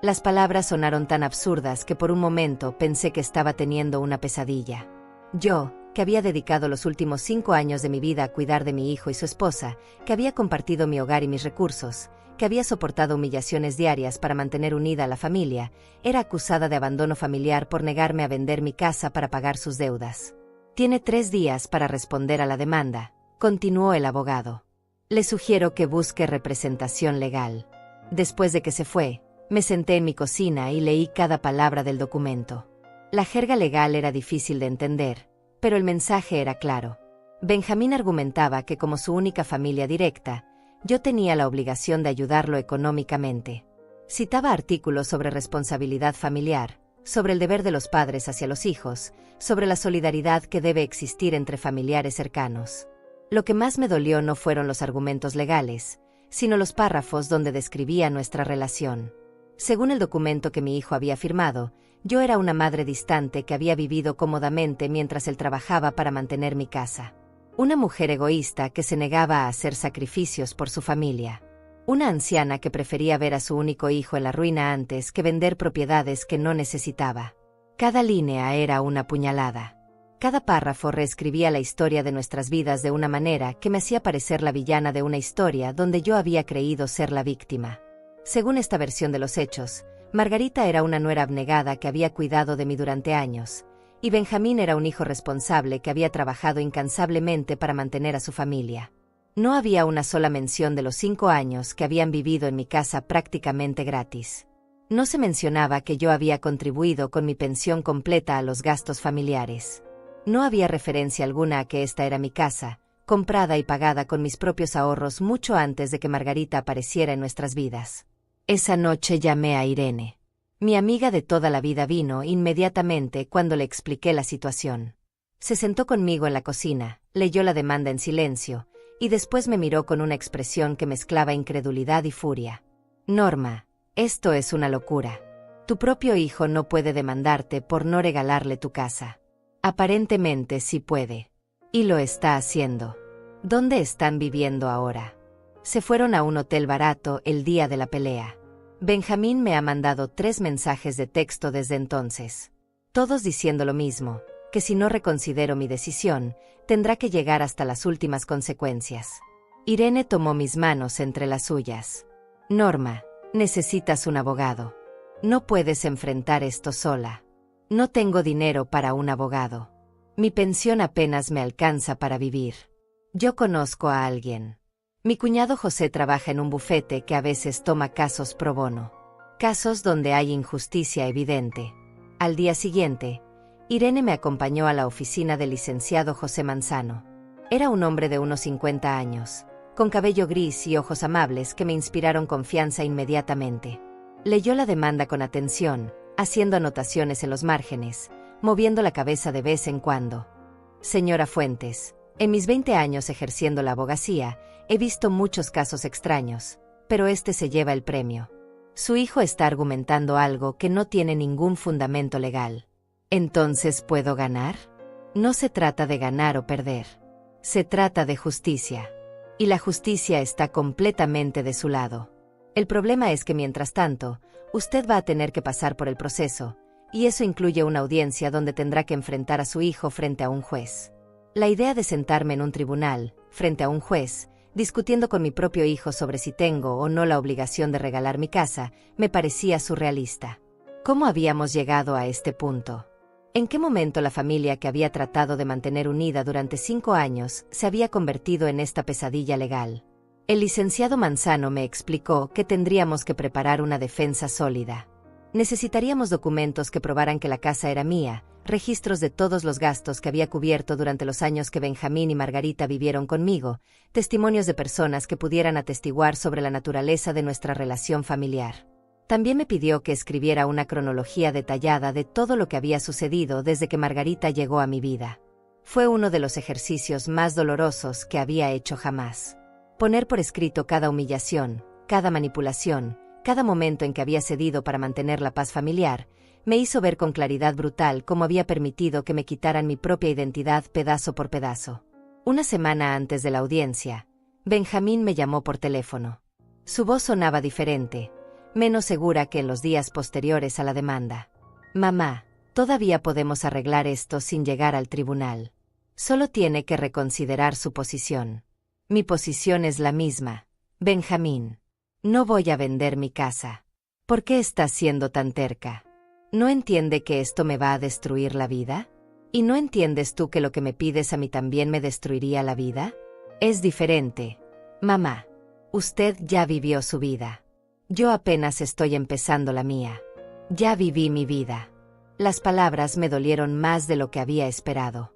Speaker 1: Las palabras sonaron tan absurdas que por un momento pensé que estaba teniendo una pesadilla. Yo, que había dedicado los últimos 5 años de mi vida a cuidar de mi hijo y su esposa, que había compartido mi hogar y mis recursos, que había soportado humillaciones diarias para mantener unida a la familia, era acusada de abandono familiar por negarme a vender mi casa para pagar sus deudas. Tiene 3 días para responder a la demanda, continuó el abogado. Le sugiero que busque representación legal. Después de que se fue, me senté en mi cocina y leí cada palabra del documento. La jerga legal era difícil de entender, pero el mensaje era claro. Benjamín argumentaba que como su única familia directa, yo tenía la obligación de ayudarlo económicamente. Citaba artículos sobre responsabilidad familiar, sobre el deber de los padres hacia los hijos, sobre la solidaridad que debe existir entre familiares cercanos. Lo que más me dolió no fueron los argumentos legales, sino los párrafos donde describía nuestra relación. Según el documento que mi hijo había firmado, yo era una madre distante que había vivido cómodamente mientras él trabajaba para mantener mi casa. Una mujer egoísta que se negaba a hacer sacrificios por su familia. Una anciana que prefería ver a su único hijo en la ruina antes que vender propiedades que no necesitaba. Cada línea era una puñalada. Cada párrafo reescribía la historia de nuestras vidas de una manera que me hacía parecer la villana de una historia donde yo había creído ser la víctima. Según esta versión de los hechos, Margarita era una nuera abnegada que había cuidado de mí durante años, y Benjamín era un hijo responsable que había trabajado incansablemente para mantener a su familia. No había una sola mención de los 5 años que habían vivido en mi casa prácticamente gratis. No se mencionaba que yo había contribuido con mi pensión completa a los gastos familiares. No había referencia alguna a que esta era mi casa, comprada y pagada con mis propios ahorros mucho antes de que Margarita apareciera en nuestras vidas. Esa noche llamé a Irene. Mi amiga de toda la vida vino inmediatamente cuando le expliqué la situación. Se sentó conmigo en la cocina, leyó la demanda en silencio, y después me miró con una expresión que mezclaba incredulidad y furia. Norma, esto es una locura. Tu propio hijo no puede demandarte por no regalarle tu casa. Aparentemente sí puede. Y lo está haciendo. ¿Dónde están viviendo ahora? Se fueron a un hotel barato el día de la pelea. Benjamín me ha mandado 3 mensajes de texto desde entonces. Todos diciendo lo mismo, que si no reconsidero mi decisión, tendrá que llegar hasta las últimas consecuencias. Irene tomó mis manos entre las suyas. Norma, necesitas un abogado. No puedes enfrentar esto sola. No tengo dinero para un abogado. Mi pensión apenas me alcanza para vivir. Yo conozco a alguien. Mi cuñado José trabaja en un bufete que a veces toma casos pro bono. Casos donde hay injusticia evidente. Al día siguiente, Irene me acompañó a la oficina del licenciado José Manzano. Era un hombre de unos 50 años, con cabello gris y ojos amables que me inspiraron confianza inmediatamente. Leyó la demanda con atención, haciendo anotaciones en los márgenes, moviendo la cabeza de vez en cuando. Señora Fuentes, en mis 20 años ejerciendo la abogacía, he visto muchos casos extraños, pero este se lleva el premio. Su hijo está argumentando algo que no tiene ningún fundamento legal. ¿Entonces puedo ganar? No se trata de ganar o perder. Se trata de justicia. Y la justicia está completamente de su lado. El problema es que mientras tanto, usted va a tener que pasar por el proceso, y eso incluye una audiencia donde tendrá que enfrentar a su hijo frente a un juez. La idea de sentarme en un tribunal, frente a un juez, discutiendo con mi propio hijo sobre si tengo o no la obligación de regalar mi casa, me parecía surrealista. ¿Cómo habíamos llegado a este punto? ¿En qué momento la familia que había tratado de mantener unida durante 5 años se había convertido en esta pesadilla legal? El licenciado Manzano me explicó que tendríamos que preparar una defensa sólida. Necesitaríamos documentos que probaran que la casa era mía, registros de todos los gastos que había cubierto durante los años que Benjamín y Margarita vivieron conmigo, testimonios de personas que pudieran atestiguar sobre la naturaleza de nuestra relación familiar. También me pidió que escribiera una cronología detallada de todo lo que había sucedido desde que Margarita llegó a mi vida. Fue uno de los ejercicios más dolorosos que había hecho jamás. Poner por escrito cada humillación, cada manipulación, cada momento en que había cedido para mantener la paz familiar, me hizo ver con claridad brutal cómo había permitido que me quitaran mi propia identidad pedazo por pedazo. Una semana antes de la audiencia, Benjamín me llamó por teléfono. Su voz sonaba diferente, menos segura que en los días posteriores a la demanda. «Mamá, todavía podemos arreglar esto sin llegar al tribunal. Solo tiene que reconsiderar su posición». «Mi posición es la misma, Benjamín. No voy a vender mi casa. ¿Por qué estás siendo tan terca? ¿No entiende que esto me va a destruir la vida? ¿Y no entiendes tú que lo que me pides a mí también me destruiría la vida? Es diferente. Mamá, usted ya vivió su vida. Yo apenas estoy empezando la mía. Ya viví mi vida». Las palabras me dolieron más de lo que había esperado.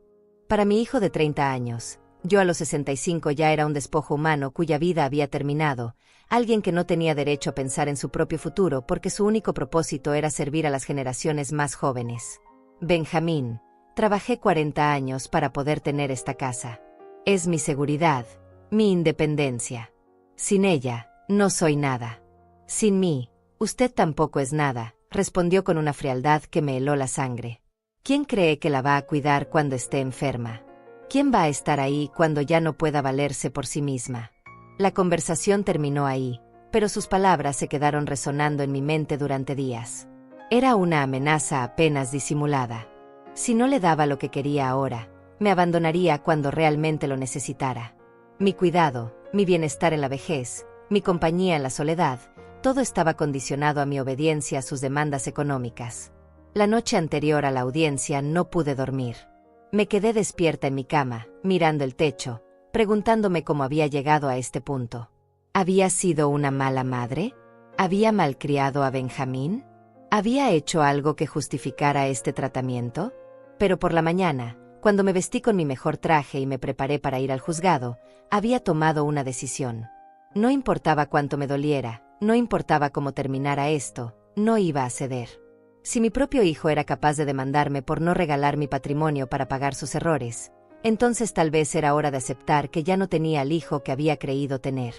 Speaker 1: Para mi hijo de 30 años, yo a los 65 ya era un despojo humano cuya vida había terminado, alguien que no tenía derecho a pensar en su propio futuro porque su único propósito era servir a las generaciones más jóvenes. Benjamín, trabajé 40 años para poder tener esta casa. Es mi seguridad, mi independencia. Sin ella, no soy nada. Sin mí, usted tampoco es nada, respondió con una frialdad que me heló la sangre. ¿Quién cree que la va a cuidar cuando esté enferma? ¿Quién va a estar ahí cuando ya no pueda valerse por sí misma? La conversación terminó ahí, pero sus palabras se quedaron resonando en mi mente durante días. Era una amenaza apenas disimulada. Si no le daba lo que quería ahora, me abandonaría cuando realmente lo necesitara. Mi cuidado, mi bienestar en la vejez, mi compañía en la soledad, todo estaba condicionado a mi obediencia a sus demandas económicas. La noche anterior a la audiencia no pude dormir. Me quedé despierta en mi cama, mirando el techo, preguntándome cómo había llegado a este punto. ¿Había sido una mala madre? ¿Había malcriado a Benjamín? ¿Había hecho algo que justificara este tratamiento? Pero por la mañana, cuando me vestí con mi mejor traje y me preparé para ir al juzgado, había tomado una decisión. No importaba cuánto me doliera, no importaba cómo terminara esto, no iba a ceder. Si mi propio hijo era capaz de demandarme por no regalar mi patrimonio para pagar sus errores, entonces tal vez era hora de aceptar que ya no tenía al hijo que había creído tener.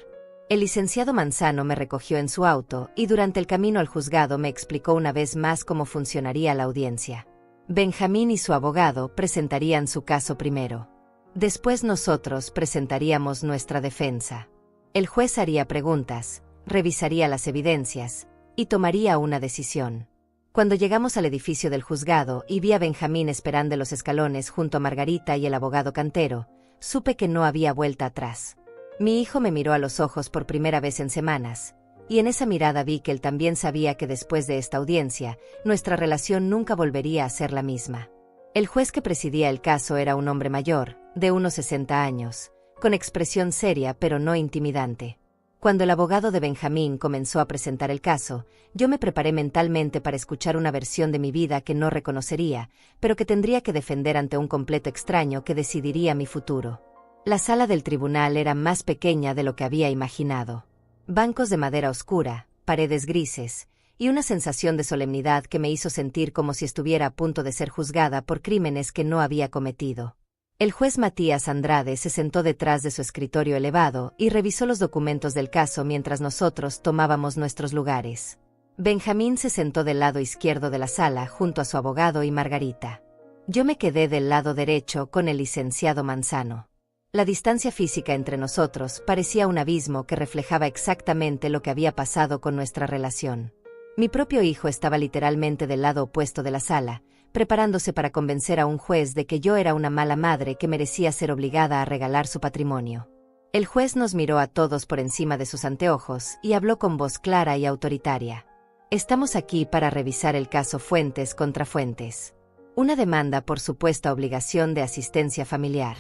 Speaker 1: El licenciado Manzano me recogió en su auto y durante el camino al juzgado me explicó una vez más cómo funcionaría la audiencia. Benjamín y su abogado presentarían su caso primero. Después nosotros presentaríamos nuestra defensa. El juez haría preguntas, revisaría las evidencias y tomaría una decisión. Cuando llegamos al edificio del juzgado y vi a Benjamín esperando en los escalones junto a Margarita y el abogado Cantero, supe que no había vuelta atrás. Mi hijo me miró a los ojos por primera vez en semanas, y en esa mirada vi que él también sabía que después de esta audiencia, nuestra relación nunca volvería a ser la misma. El juez que presidía el caso era un hombre mayor, de unos 60 años, con expresión seria pero no intimidante. Cuando el abogado de Benjamín comenzó a presentar el caso, yo me preparé mentalmente para escuchar una versión de mi vida que no reconocería, pero que tendría que defender ante un completo extraño que decidiría mi futuro. La sala del tribunal era más pequeña de lo que había imaginado. Bancos de madera oscura, paredes grises, y una sensación de solemnidad que me hizo sentir como si estuviera a punto de ser juzgada por crímenes que no había cometido. El juez Matías Andrade se sentó detrás de su escritorio elevado y revisó los documentos del caso mientras nosotros tomábamos nuestros lugares. Benjamín se sentó del lado izquierdo de la sala junto a su abogado y Margarita. Yo me quedé del lado derecho con el licenciado Manzano. La distancia física entre nosotros parecía un abismo que reflejaba exactamente lo que había pasado con nuestra relación. Mi propio hijo estaba literalmente del lado opuesto de la sala, preparándose para convencer a un juez de que yo era una mala madre que merecía ser obligada a regalar su patrimonio. El juez nos miró a todos por encima de sus anteojos y habló con voz clara y autoritaria. Estamos aquí para revisar el caso Fuentes contra Fuentes. Una demanda por supuesta obligación de asistencia familiar.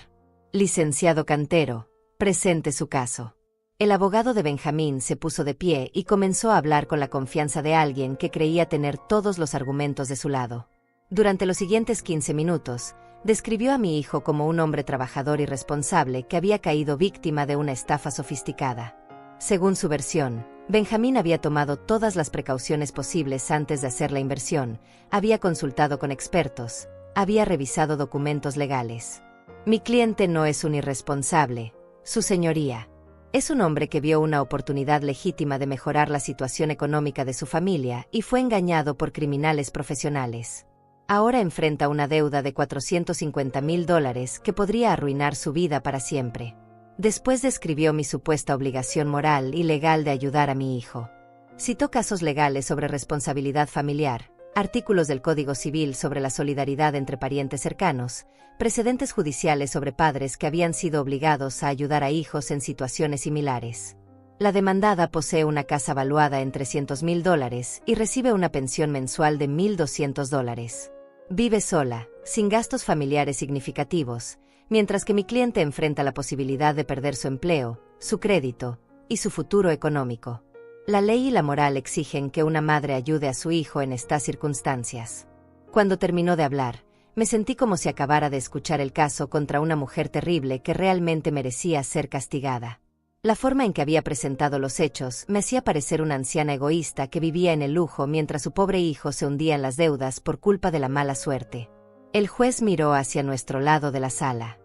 Speaker 1: Licenciado Cantero, presente su caso. El abogado de Benjamín se puso de pie y comenzó a hablar con la confianza de alguien que creía tener todos los argumentos de su lado. Durante los siguientes 15 minutos, describió a mi hijo como un hombre trabajador y responsable que había caído víctima de una estafa sofisticada. Según su versión, Benjamín había tomado todas las precauciones posibles antes de hacer la inversión, había consultado con expertos, había revisado documentos legales. Mi cliente no es un irresponsable, su señoría. Es un hombre que vio una oportunidad legítima de mejorar la situación económica de su familia y fue engañado por criminales profesionales. Ahora enfrenta una deuda de $450,000 que podría arruinar su vida para siempre. Después describió mi supuesta obligación moral y legal de ayudar a mi hijo. Citó casos legales sobre responsabilidad familiar, artículos del Código Civil sobre la solidaridad entre parientes cercanos, precedentes judiciales sobre padres que habían sido obligados a ayudar a hijos en situaciones similares. La demandada posee una casa valuada en $300,000 y recibe una pensión mensual de $1,200. Vive sola, sin gastos familiares significativos, mientras que mi cliente enfrenta la posibilidad de perder su empleo, su crédito y su futuro económico. La ley y la moral exigen que una madre ayude a su hijo en estas circunstancias. Cuando terminó de hablar, me sentí como si acabara de escuchar el caso contra una mujer terrible que realmente merecía ser castigada. La forma en que había presentado los hechos me hacía parecer una anciana egoísta que vivía en el lujo mientras su pobre hijo se hundía en las deudas por culpa de la mala suerte. El juez miró hacia nuestro lado de la sala.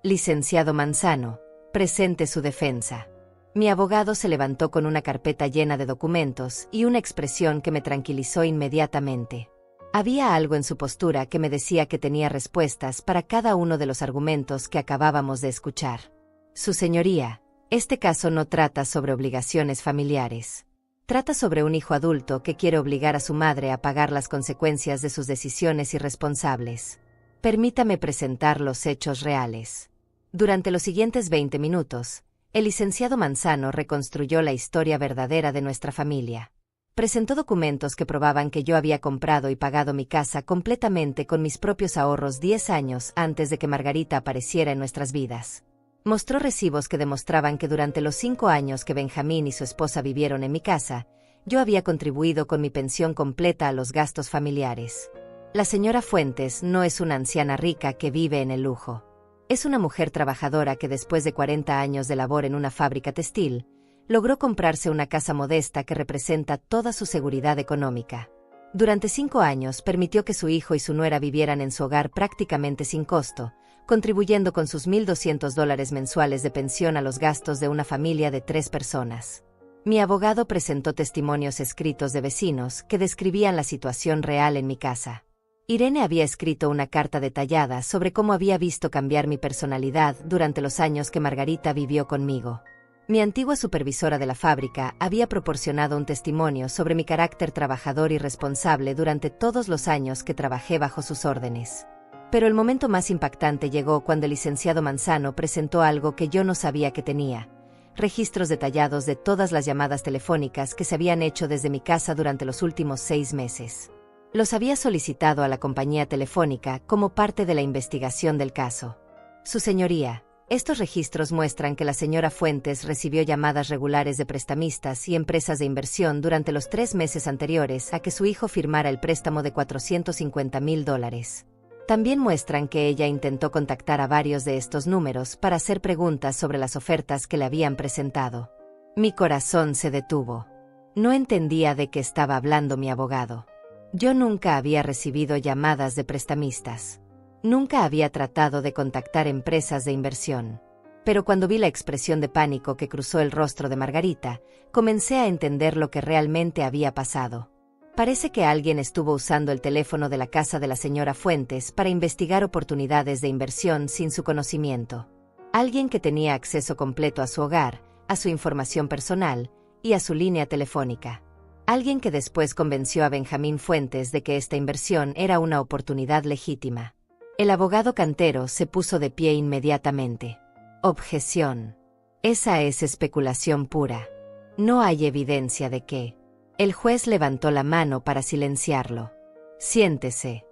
Speaker 1: Licenciado Manzano, presente su defensa. Mi abogado se levantó con una carpeta llena de documentos y una expresión que me tranquilizó inmediatamente. Había algo en su postura que me decía que tenía respuestas para cada uno de los argumentos que acabábamos de escuchar. Su señoría, este caso no trata sobre obligaciones familiares. Trata sobre un hijo adulto que quiere obligar a su madre a pagar las consecuencias de sus decisiones irresponsables. Permítame presentar los hechos reales. Durante los siguientes 20 minutos, el licenciado Manzano reconstruyó la historia verdadera de nuestra familia. Presentó documentos que probaban que yo había comprado y pagado mi casa completamente con mis propios ahorros 10 años antes de que Margarita apareciera en nuestras vidas. Mostró recibos que demostraban que durante los 5 años que Benjamín y su esposa vivieron en mi casa, yo había contribuido con mi pensión completa a los gastos familiares. La señora Fuentes no es una anciana rica que vive en el lujo. Es una mujer trabajadora que después de 40 años de labor en una fábrica textil, logró comprarse una casa modesta que representa toda su seguridad económica. Durante 5 años permitió que su hijo y su nuera vivieran en su hogar prácticamente sin costo, contribuyendo con sus $1,200 mensuales de pensión a los gastos de una familia de 3 personas. Mi abogado presentó testimonios escritos de vecinos que describían la situación real en mi casa. Irene había escrito una carta detallada sobre cómo había visto cambiar mi personalidad durante los años que Margarita vivió conmigo. Mi antigua supervisora de la fábrica había proporcionado un testimonio sobre mi carácter trabajador y responsable durante todos los años que trabajé bajo sus órdenes. Pero el momento más impactante llegó cuando el licenciado Manzano presentó algo que yo no sabía que tenía: registros detallados de todas las llamadas telefónicas que se habían hecho desde mi casa durante los últimos 6 meses. Los había solicitado a la compañía telefónica como parte de la investigación del caso. Su señoría, estos registros muestran que la señora Fuentes recibió llamadas regulares de prestamistas y empresas de inversión durante los 3 meses anteriores a que su hijo firmara el préstamo de $450,000. También muestran que ella intentó contactar a varios de estos números para hacer preguntas sobre las ofertas que le habían presentado. Mi corazón se detuvo. No entendía de qué estaba hablando mi abogado. Yo nunca había recibido llamadas de prestamistas. Nunca había tratado de contactar empresas de inversión. Pero cuando vi la expresión de pánico que cruzó el rostro de Margarita, comencé a entender lo que realmente había pasado. Parece que alguien estuvo usando el teléfono de la casa de la señora Fuentes para investigar oportunidades de inversión sin su conocimiento. Alguien que tenía acceso completo a su hogar, a su información personal y a su línea telefónica. Alguien que después convenció a Benjamín Fuentes de que esta inversión era una oportunidad legítima. El abogado Cantero se puso de pie inmediatamente. Objeción. Esa es especulación pura. No hay evidencia de que... El juez levantó la mano para silenciarlo. Siéntese.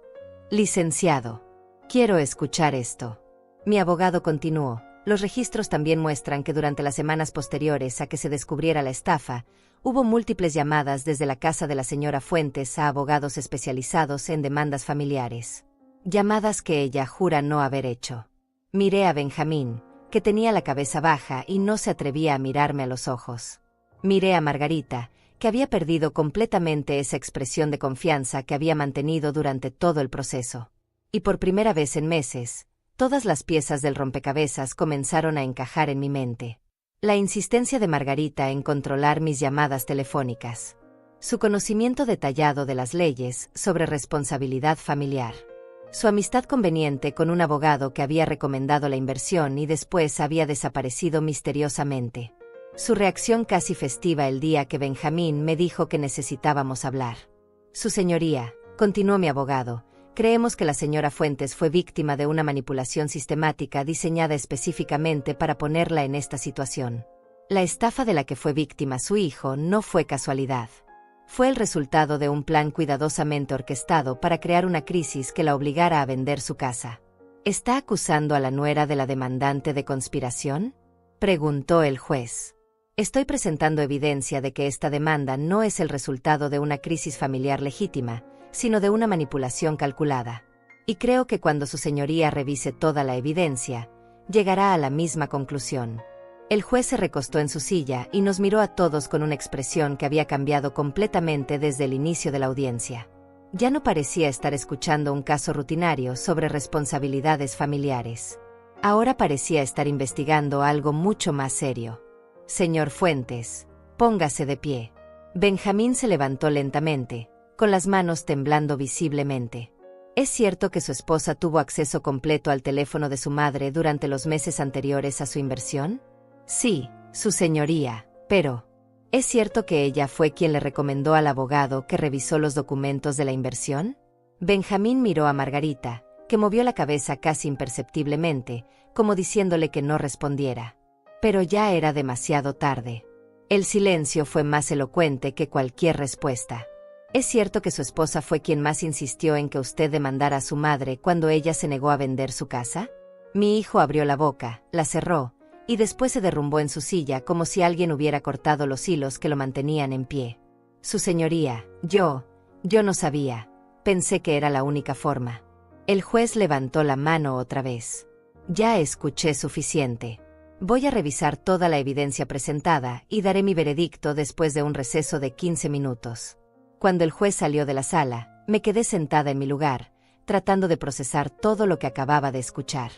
Speaker 1: Licenciado. Quiero escuchar esto. Mi abogado continuó. Los registros también muestran que durante las semanas posteriores a que se descubriera la estafa, hubo múltiples llamadas desde la casa de la señora Fuentes a abogados especializados en demandas familiares. Llamadas que ella jura no haber hecho. Miré a Benjamín, que tenía la cabeza baja y no se atrevía a mirarme a los ojos. Miré a Margarita, que había perdido completamente esa expresión de confianza que había mantenido durante todo el proceso. Y por primera vez en meses, todas las piezas del rompecabezas comenzaron a encajar en mi mente. La insistencia de Margarita en controlar mis llamadas telefónicas. Su conocimiento detallado de las leyes sobre responsabilidad familiar. Su amistad conveniente con un abogado que había recomendado la inversión y después había desaparecido misteriosamente. Su reacción casi festiva el día que Benjamín me dijo que necesitábamos hablar. Su señoría, continuó mi abogado, creemos que la señora Fuentes fue víctima de una manipulación sistemática diseñada específicamente para ponerla en esta situación. La estafa de la que fue víctima su hijo no fue casualidad. Fue el resultado de un plan cuidadosamente orquestado para crear una crisis que la obligara a vender su casa. ¿Está acusando a la nuera de la demandante de conspiración?, preguntó el juez. Estoy presentando evidencia de que esta demanda no es el resultado de una crisis familiar legítima, sino de una manipulación calculada. Y creo que cuando su señoría revise toda la evidencia, llegará a la misma conclusión. El juez se recostó en su silla y nos miró a todos con una expresión que había cambiado completamente desde el inicio de la audiencia. Ya no parecía estar escuchando un caso rutinario sobre responsabilidades familiares. Ahora parecía estar investigando algo mucho más serio. Señor Fuentes, póngase de pie. Benjamín se levantó lentamente, con las manos temblando visiblemente. ¿Es cierto que su esposa tuvo acceso completo al teléfono de su madre durante los meses anteriores a su inversión? Sí, su señoría, pero ¿es cierto que ella fue quien le recomendó al abogado que revisó los documentos de la inversión? Benjamín miró a Margarita, que movió la cabeza casi imperceptiblemente, como diciéndole que no respondiera. Pero ya era demasiado tarde. El silencio fue más elocuente que cualquier respuesta. ¿Es cierto que su esposa fue quien más insistió en que usted demandara a su madre cuando ella se negó a vender su casa? Mi hijo abrió la boca, la cerró, y después se derrumbó en su silla como si alguien hubiera cortado los hilos que lo mantenían en pie. Su señoría, yo no sabía. Pensé que era la única forma. El juez levantó la mano otra vez. Ya escuché suficiente. Voy a revisar toda la evidencia presentada y daré mi veredicto después de un receso de 15 minutos. Cuando el juez salió de la sala, me quedé sentada en mi lugar, tratando de procesar todo lo que acababa de escuchar.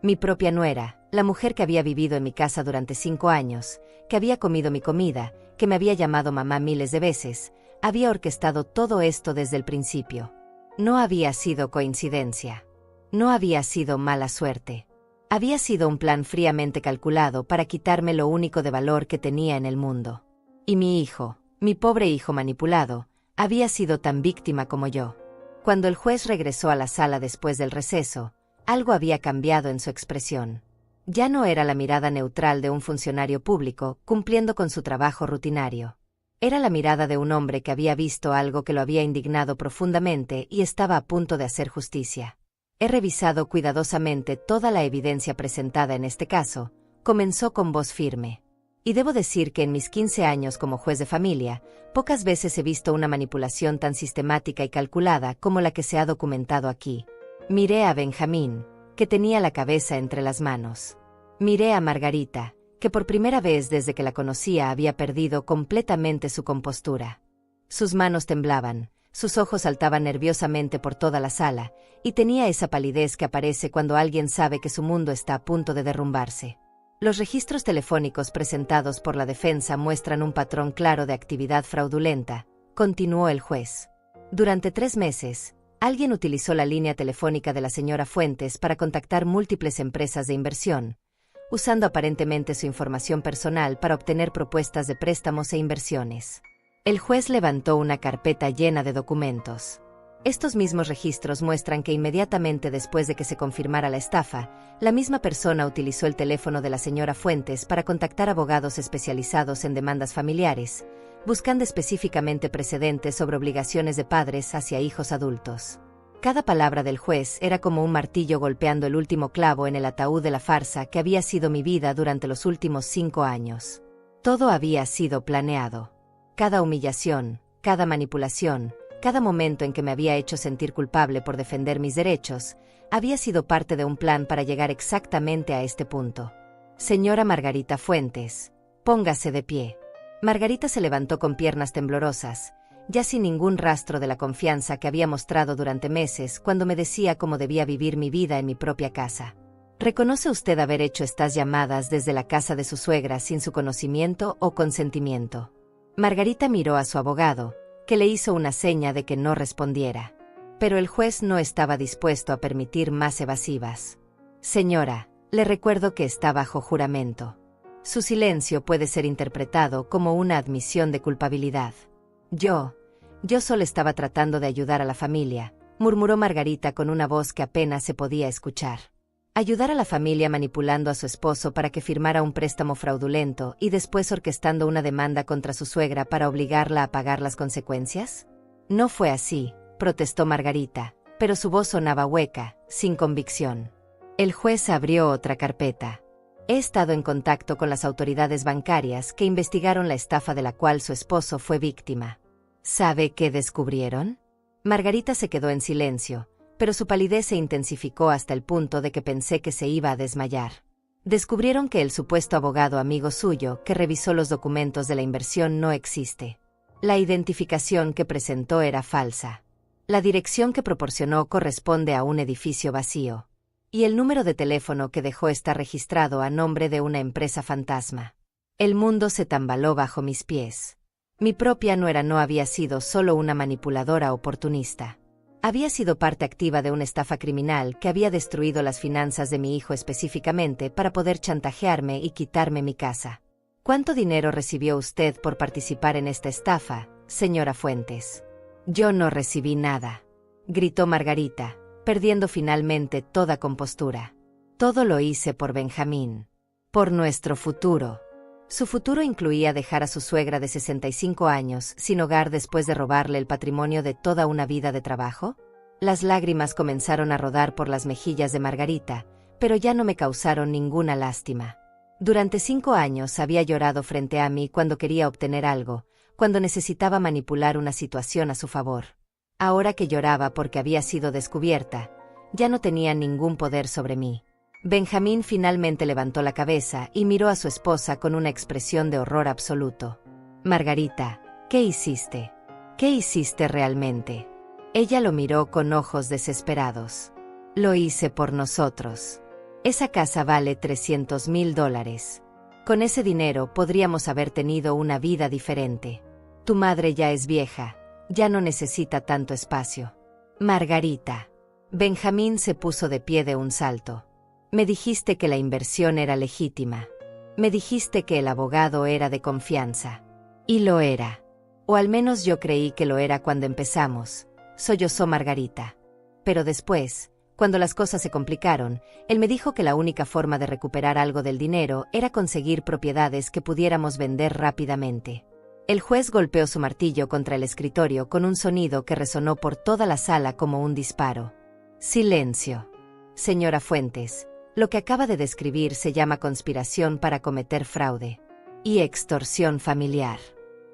Speaker 1: Mi propia nuera, la mujer que había vivido en mi casa durante 5 años, que había comido mi comida, que me había llamado mamá miles de veces, había orquestado todo esto desde el principio. No había sido coincidencia. No había sido mala suerte. Había sido un plan fríamente calculado para quitarme lo único de valor que tenía en el mundo. Y mi hijo, mi pobre hijo manipulado, había sido tan víctima como yo. Cuando el juez regresó a la sala después del receso, algo había cambiado en su expresión. Ya no era la mirada neutral de un funcionario público cumpliendo con su trabajo rutinario. Era la mirada de un hombre que había visto algo que lo había indignado profundamente y estaba a punto de hacer justicia. He revisado cuidadosamente toda la evidencia presentada en este caso, comenzó con voz firme. Y debo decir que en mis 15 años como juez de familia, pocas veces he visto una manipulación tan sistemática y calculada como la que se ha documentado aquí. Miré a Benjamín, que tenía la cabeza entre las manos. Miré a Margarita, que por primera vez desde que la conocía había perdido completamente su compostura. Sus manos temblaban, sus ojos saltaban nerviosamente por toda la sala, y tenía esa palidez que aparece cuando alguien sabe que su mundo está a punto de derrumbarse. Los registros telefónicos presentados por la defensa muestran un patrón claro de actividad fraudulenta, continuó el juez. Durante 3 meses, alguien utilizó la línea telefónica de la señora Fuentes para contactar múltiples empresas de inversión, usando aparentemente su información personal para obtener propuestas de préstamos e inversiones. El juez levantó una carpeta llena de documentos. Estos mismos registros muestran que inmediatamente después de que se confirmara la estafa, la misma persona utilizó el teléfono de la señora Fuentes para contactar abogados especializados en demandas familiares, buscando específicamente precedentes sobre obligaciones de padres hacia hijos adultos. Cada palabra del juez era como un martillo golpeando el último clavo en el ataúd de la farsa que había sido mi vida durante los últimos 5 años. Todo había sido planeado. Cada humillación, cada manipulación, cada momento en que me había hecho sentir culpable por defender mis derechos, había sido parte de un plan para llegar exactamente a este punto. Señora Margarita Fuentes, póngase de pie. Margarita se levantó con piernas temblorosas, ya sin ningún rastro de la confianza que había mostrado durante meses cuando me decía cómo debía vivir mi vida en mi propia casa. ¿Reconoce usted haber hecho estas llamadas desde la casa de su suegra sin su conocimiento o consentimiento? Margarita miró a su abogado, que le hizo una seña de que no respondiera. Pero el juez no estaba dispuesto a permitir más evasivas. Señora, le recuerdo que está bajo juramento. Su silencio puede ser interpretado como una admisión de culpabilidad. Yo solo estaba tratando de ayudar a la familia, murmuró Margarita con una voz que apenas se podía escuchar. Ayudar a la familia manipulando a su esposo para que firmara un préstamo fraudulento y después orquestando una demanda contra su suegra para obligarla a pagar las consecuencias. No fue así, protestó Margarita, pero su voz sonaba hueca, sin convicción. El juez abrió otra carpeta. He estado en contacto con las autoridades bancarias que investigaron la estafa de la cual su esposo fue víctima. ¿Sabe qué descubrieron? Margarita se quedó en silencio, pero su palidez se intensificó hasta el punto de que pensé que se iba a desmayar. Descubrieron que el supuesto abogado amigo suyo que revisó los documentos de la inversión no existe. La identificación que presentó era falsa. La dirección que proporcionó corresponde a un edificio vacío. Y el número de teléfono que dejó está registrado a nombre de una empresa fantasma. El mundo se tambaló bajo mis pies. Mi propia nuera no había sido solo una manipuladora oportunista. Había sido parte activa de una estafa criminal que había destruido las finanzas de mi hijo específicamente para poder chantajearme y quitarme mi casa. ¿Cuánto dinero recibió usted por participar en esta estafa, señora Fuentes? Yo no recibí nada, gritó Margarita, perdiendo finalmente toda compostura. Todo lo hice por Benjamín. Por nuestro futuro. Su futuro incluía dejar a su suegra de 65 años sin hogar después de robarle el patrimonio de toda una vida de trabajo. Las lágrimas comenzaron a rodar por las mejillas de Margarita, pero ya no me causaron ninguna lástima. Durante 5 años había llorado frente a mí cuando quería obtener algo, cuando necesitaba manipular una situación a su favor. Ahora que lloraba porque había sido descubierta, ya no tenía ningún poder sobre mí. Benjamín finalmente levantó la cabeza y miró a su esposa con una expresión de horror absoluto. Margarita, ¿qué hiciste? ¿Qué hiciste realmente? Ella lo miró con ojos desesperados. Lo hice por nosotros. Esa casa vale $300,000. Con ese dinero podríamos haber tenido una vida diferente. Tu madre ya es vieja, ya no necesita tanto espacio. Margarita. Benjamín se puso de pie de un salto. Me dijiste que la inversión era legítima. Me dijiste que el abogado era de confianza. Y lo era. O al menos yo creí que lo era cuando empezamos, sollozó Margarita. Pero después, cuando las cosas se complicaron, él me dijo que la única forma de recuperar algo del dinero era conseguir propiedades que pudiéramos vender rápidamente. El juez golpeó su martillo contra el escritorio con un sonido que resonó por toda la sala como un disparo. Silencio. Señora Fuentes. Lo que acaba de describir se llama conspiración para cometer fraude y extorsión familiar.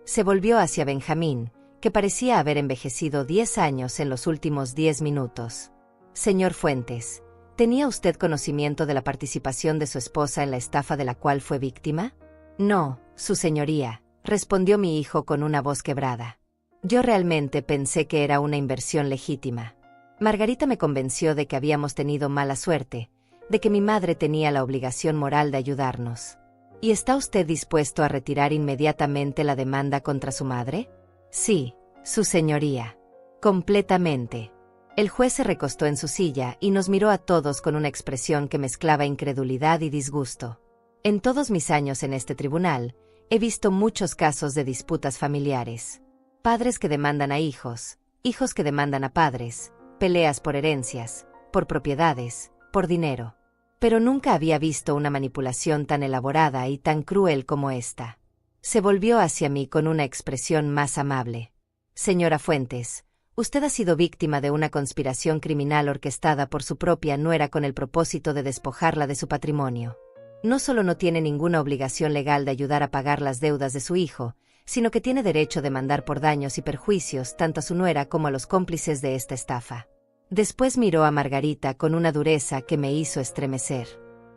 Speaker 1: Se volvió hacia Benjamín, que parecía haber envejecido 10 años en los últimos 10 minutos. Señor Fuentes, ¿tenía usted conocimiento de la participación de su esposa en la estafa de la cual fue víctima? No, su señoría, respondió mi hijo con una voz quebrada. Yo realmente pensé que era una inversión legítima. Margarita me convenció de que habíamos tenido mala suerte, de que mi madre tenía la obligación moral de ayudarnos. ¿Y está usted dispuesto a retirar inmediatamente la demanda contra su madre? Sí, su señoría. Completamente. El juez se recostó en su silla y nos miró a todos con una expresión que mezclaba incredulidad y disgusto. En todos mis años en este tribunal, he visto muchos casos de disputas familiares. Padres que demandan a hijos, hijos que demandan a padres, peleas por herencias, por propiedades, por dinero. Pero nunca había visto una manipulación tan elaborada y tan cruel como esta. Se volvió hacia mí con una expresión más amable. Señora Fuentes, Usted ha sido víctima de una conspiración criminal orquestada por su propia nuera con el propósito de despojarla de su patrimonio. No solo no tiene ninguna obligación legal de ayudar a pagar las deudas de su hijo, sino que tiene derecho a demandar por daños y perjuicios tanto a su nuera como a los cómplices de esta estafa. Después miró a Margarita con una dureza que me hizo estremecer.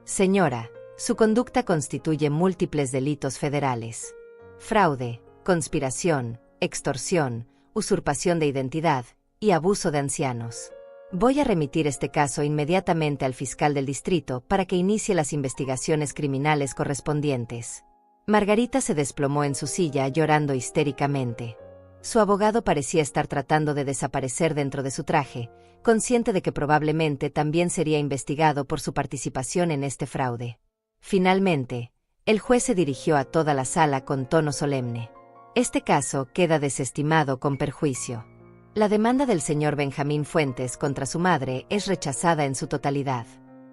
Speaker 1: Señora, su conducta constituye múltiples delitos federales. Fraude, conspiración, extorsión, usurpación de identidad y abuso de ancianos. Voy a remitir este caso inmediatamente al fiscal del distrito para que inicie las investigaciones criminales correspondientes. Margarita se desplomó en su silla llorando histéricamente. Su abogado parecía estar tratando de desaparecer dentro de su traje, consciente de que probablemente también sería investigado por su participación en este fraude. Finalmente, el juez se dirigió a toda la sala con tono solemne. Este caso queda desestimado con perjuicio. La demanda del señor Benjamín Fuentes contra su madre es rechazada en su totalidad.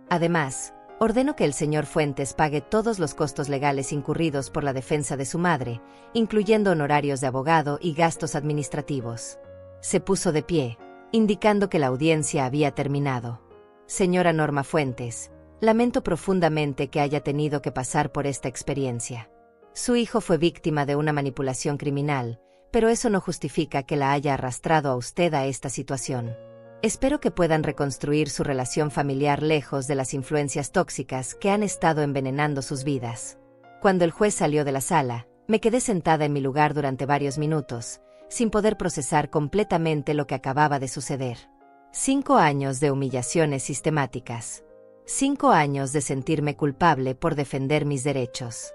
Speaker 1: Además, ordeno que el señor Fuentes pague todos los costos legales incurridos por la defensa de su madre, incluyendo honorarios de abogado y gastos administrativos. Se puso de pie, indicando que la audiencia había terminado. Señora Norma Fuentes, lamento profundamente que haya tenido que pasar por esta experiencia. Su hijo fue víctima de una manipulación criminal, pero eso no justifica que la haya arrastrado a usted a esta situación. Espero que puedan reconstruir su relación familiar lejos de las influencias tóxicas que han estado envenenando sus vidas. Cuando el juez salió de la sala, me quedé sentada en mi lugar durante varios minutos, sin poder procesar completamente lo que acababa de suceder. 5 años de humillaciones sistemáticas. 5 años de sentirme culpable por defender mis derechos.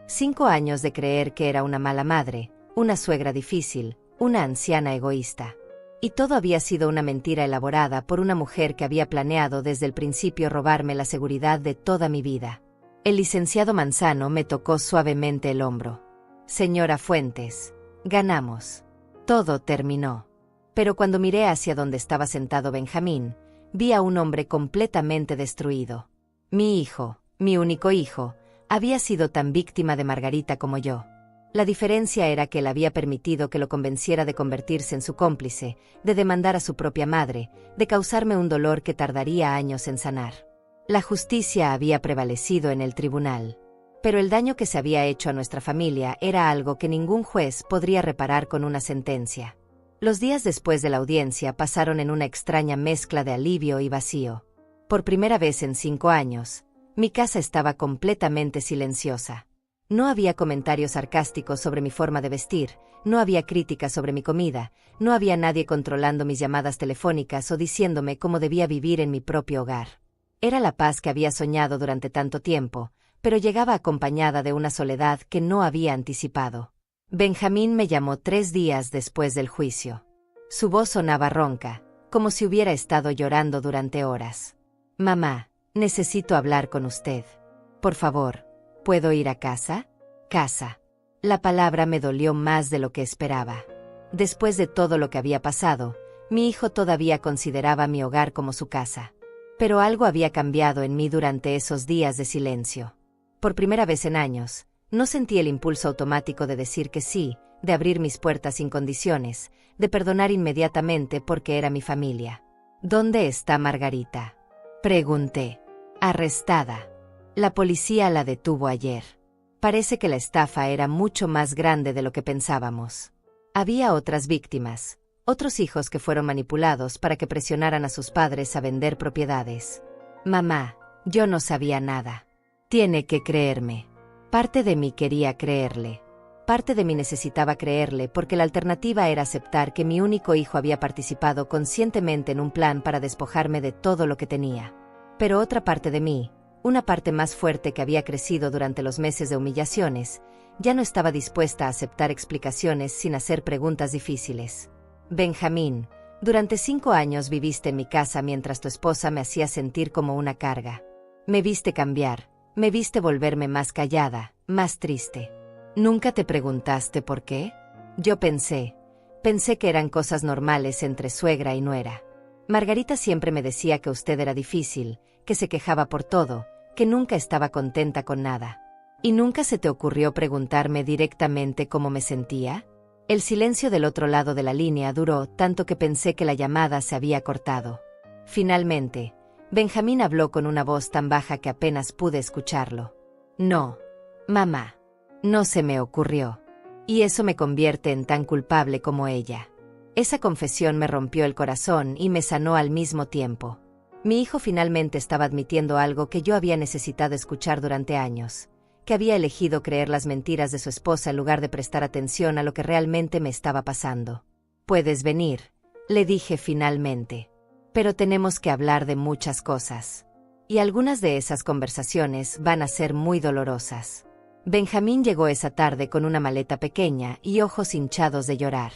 Speaker 1: 5 años de creer que era una mala madre, una suegra difícil, una anciana egoísta. Y todo había sido una mentira elaborada por una mujer que había planeado desde el principio robarme la seguridad de toda mi vida. El licenciado Manzano me tocó suavemente el hombro. Señora Fuentes, ganamos. Todo terminó. Pero cuando miré hacia donde estaba sentado Benjamín, vi a un hombre completamente destruido. Mi hijo, mi único hijo, había sido tan víctima de Margarita como yo. La diferencia era que él había permitido que lo convenciera de convertirse en su cómplice, de demandar a su propia madre, de causarme un dolor que tardaría años en sanar. La justicia había prevalecido en el tribunal. Pero el daño que se había hecho a nuestra familia era algo que ningún juez podría reparar con una sentencia. Los días después de la audiencia pasaron en una extraña mezcla de alivio y vacío. Por primera vez en 5 años, mi casa estaba completamente silenciosa. No había comentarios sarcásticos sobre mi forma de vestir, no había críticas sobre mi comida, no había nadie controlando mis llamadas telefónicas o diciéndome cómo debía vivir en mi propio hogar. Era la paz que había soñado durante tanto tiempo, pero llegaba acompañada de una soledad que no había anticipado. Benjamín me llamó 3 días después del juicio. Su voz sonaba ronca, como si hubiera estado llorando durante horas. Mamá, necesito hablar con usted. Por favor, ¿puedo ir a casa? Casa. La palabra me dolió más de lo que esperaba. Después de todo lo que había pasado, mi hijo todavía consideraba mi hogar como su casa. Pero algo había cambiado en mí durante esos días de silencio. Por primera vez en años, no sentí el impulso automático de decir que sí, de abrir mis puertas sin condiciones, de perdonar inmediatamente porque era mi familia. ¿Dónde está Margarita?, pregunté. Arrestada. La policía la detuvo ayer. Parece que la estafa era mucho más grande de lo que pensábamos. Había otras víctimas, otros hijos que fueron manipulados para que presionaran a sus padres a vender propiedades. Mamá, yo no sabía nada. Tiene que creerme. Parte de mí quería creerle. Parte de mí necesitaba creerle porque la alternativa era aceptar que mi único hijo había participado conscientemente en un plan para despojarme de todo lo que tenía. Pero otra parte de mí, una parte más fuerte que había crecido durante los meses de humillaciones, ya no estaba dispuesta a aceptar explicaciones sin hacer preguntas difíciles. Benjamín, durante 5 años viviste en mi casa mientras tu esposa me hacía sentir como una carga. Me viste cambiar, me viste volverme más callada, más triste. ¿Nunca te preguntaste por qué? Yo pensé que eran cosas normales entre suegra y nuera. Margarita siempre me decía que usted era difícil, que se quejaba por todo, que nunca estaba contenta con nada. ¿Y nunca se te ocurrió preguntarme directamente cómo me sentía? El silencio del otro lado de la línea duró tanto que pensé que la llamada se había cortado. Finalmente, Benjamín habló con una voz tan baja que apenas pude escucharlo. No, mamá, no se me ocurrió. Y eso me convierte en tan culpable como ella. Esa confesión me rompió el corazón y me sanó al mismo tiempo. Mi hijo finalmente estaba admitiendo algo que yo había necesitado escuchar durante años, que había elegido creer las mentiras de su esposa en lugar de prestar atención a lo que realmente me estaba pasando. Puedes venir, le dije finalmente. Pero tenemos que hablar de muchas cosas. Y algunas de esas conversaciones van a ser muy dolorosas. Benjamín llegó esa tarde con una maleta pequeña y ojos hinchados de llorar.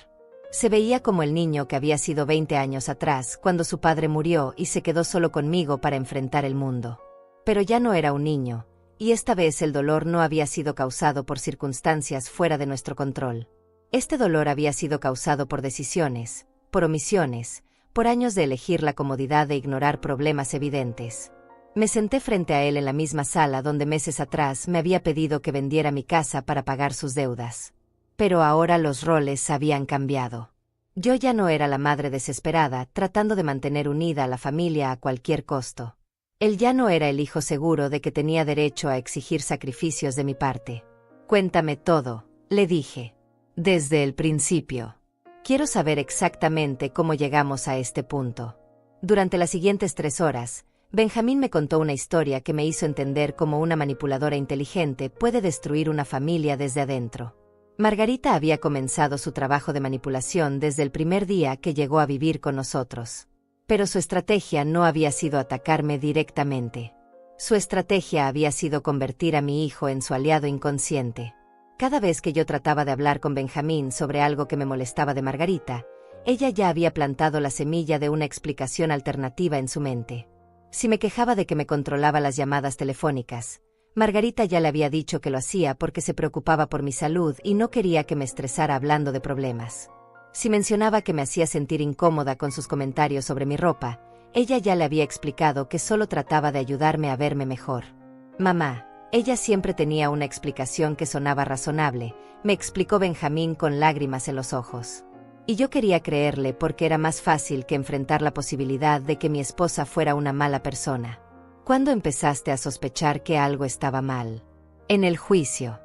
Speaker 1: Se veía como el niño que había sido 20 años atrás, cuando su padre murió y se quedó solo conmigo para enfrentar el mundo. Pero ya no era un niño, y esta vez el dolor no había sido causado por circunstancias fuera de nuestro control. Este dolor había sido causado por decisiones, por omisiones, por años de elegir la comodidad de ignorar problemas evidentes. Me senté frente a él en la misma sala donde meses atrás me había pedido que vendiera mi casa para pagar sus deudas. Pero ahora los roles habían cambiado. Yo ya no era la madre desesperada, tratando de mantener unida a la familia a cualquier costo. Él ya no era el hijo seguro de que tenía derecho a exigir sacrificios de mi parte. Cuéntame todo, le dije. Desde el principio. Quiero saber exactamente cómo llegamos a este punto. Durante las siguientes 3 horas, Benjamín me contó una historia que me hizo entender cómo una manipuladora inteligente puede destruir una familia desde adentro. Margarita había comenzado su trabajo de manipulación desde el primer día que llegó a vivir con nosotros. Pero su estrategia no había sido atacarme directamente. Su estrategia había sido convertir a mi hijo en su aliado inconsciente. Cada vez que yo trataba de hablar con Benjamín sobre algo que me molestaba de Margarita, ella ya había plantado la semilla de una explicación alternativa en su mente. Si me quejaba de que me controlaba las llamadas telefónicas, Margarita ya le había dicho que lo hacía porque se preocupaba por mi salud y no quería que me estresara hablando de problemas. Si mencionaba que me hacía sentir incómoda con sus comentarios sobre mi ropa, ella ya le había explicado que solo trataba de ayudarme a verme mejor. Mamá, ella siempre tenía una explicación que sonaba razonable, me explicó Benjamín con lágrimas en los ojos. Y yo quería creerle porque era más fácil que enfrentar la posibilidad de que mi esposa fuera una mala persona. ¿Cuándo empezaste a sospechar que algo estaba mal? En el juicio.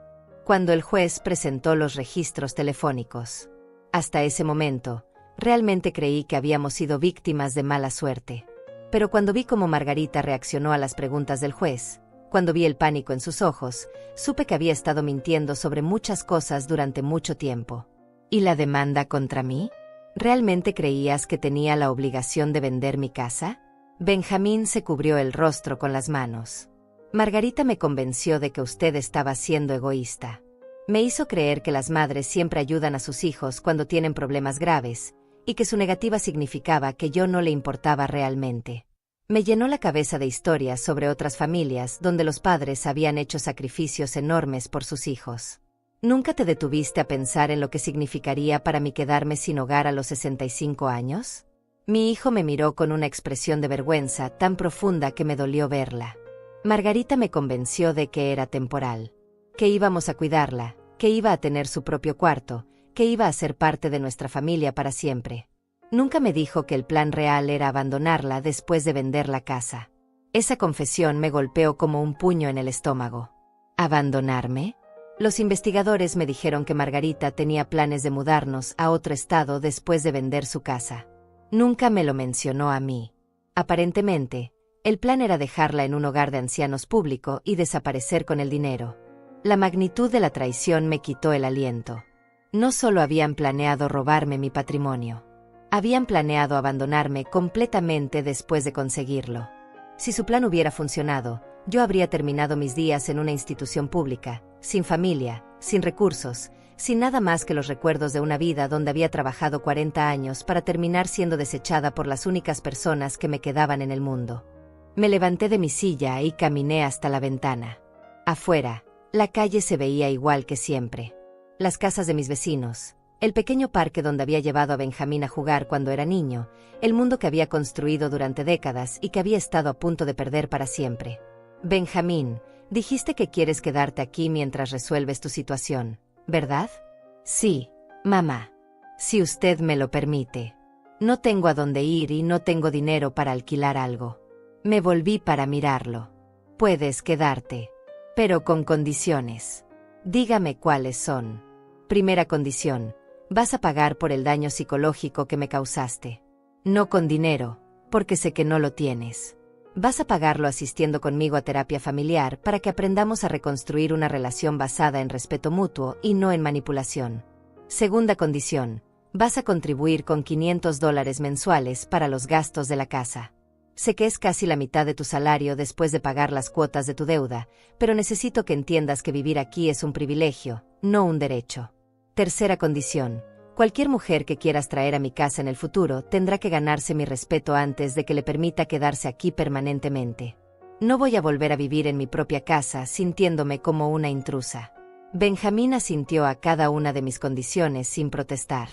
Speaker 1: Cuando el juez presentó los registros telefónicos. Hasta ese momento, realmente creí que habíamos sido víctimas de mala suerte. Pero cuando vi cómo Margarita reaccionó a las preguntas del juez, cuando vi el pánico en sus ojos, supe que había estado mintiendo sobre muchas cosas durante mucho tiempo. ¿Y la demanda contra mí? ¿Realmente creías que tenía la obligación de vender mi casa? Benjamín se cubrió el rostro con las manos. Margarita me convenció de que usted estaba siendo egoísta. Me hizo creer que las madres siempre ayudan a sus hijos cuando tienen problemas graves, y que su negativa significaba que yo no le importaba realmente. Me llenó la cabeza de historias sobre otras familias donde los padres habían hecho sacrificios enormes por sus hijos. ¿Nunca te detuviste a pensar en lo que significaría para mí quedarme sin hogar a los 65 años? Mi hijo me miró con una expresión de vergüenza tan profunda que me dolió verla. Margarita me convenció de que era temporal, que íbamos a cuidarla, que iba a tener su propio cuarto, que iba a ser parte de nuestra familia para siempre. Nunca me dijo que el plan real era abandonarla después de vender la casa. Esa confesión me golpeó como un puño en el estómago. ¿Abandonarme? Los investigadores me dijeron que Margarita tenía planes de mudarnos a otro estado después de vender su casa. Nunca me lo mencionó a mí. Aparentemente, el plan era dejarla en un hogar de ancianos público y desaparecer con el dinero. La magnitud de la traición me quitó el aliento. No solo habían planeado robarme mi patrimonio. Habían planeado abandonarme completamente después de conseguirlo. Si su plan hubiera funcionado, yo habría terminado mis días en una institución pública, sin familia, sin recursos, sin nada más que los recuerdos de una vida donde había trabajado 40 años para terminar siendo desechada por las únicas personas que me quedaban en el mundo. Me levanté de mi silla y caminé hasta la ventana. Afuera, la calle se veía igual que siempre. Las casas de mis vecinos, el pequeño parque donde había llevado a Benjamín a jugar cuando era niño, el mundo que había construido durante décadas y que había estado a punto de perder para siempre. Benjamín, dijiste que quieres quedarte aquí mientras resuelves tu situación, ¿verdad? Sí, Mamá, si usted me lo permite. No tengo a dónde ir y no tengo dinero para alquilar algo. Me volví para mirarlo. Puedes quedarte, pero con condiciones. Dígame cuáles son. Primera condición, vas a pagar por el daño psicológico que me causaste. No con dinero, porque sé que no lo tienes. Vas a pagarlo asistiendo conmigo a terapia familiar para que aprendamos a reconstruir una relación basada en respeto mutuo y no en manipulación. Segunda condición, vas a contribuir con $500 mensuales para los gastos de la casa. Sé que es casi la mitad de tu salario después de pagar las cuotas de tu deuda, pero necesito que entiendas que vivir aquí es un privilegio, no un derecho. Tercera condición, cualquier mujer que quieras traer a mi casa en el futuro tendrá que ganarse mi respeto antes de que le permita quedarse aquí permanentemente. No voy a volver a vivir en mi propia casa sintiéndome como una intrusa. Benjamín asintió a cada una de mis condiciones sin protestar.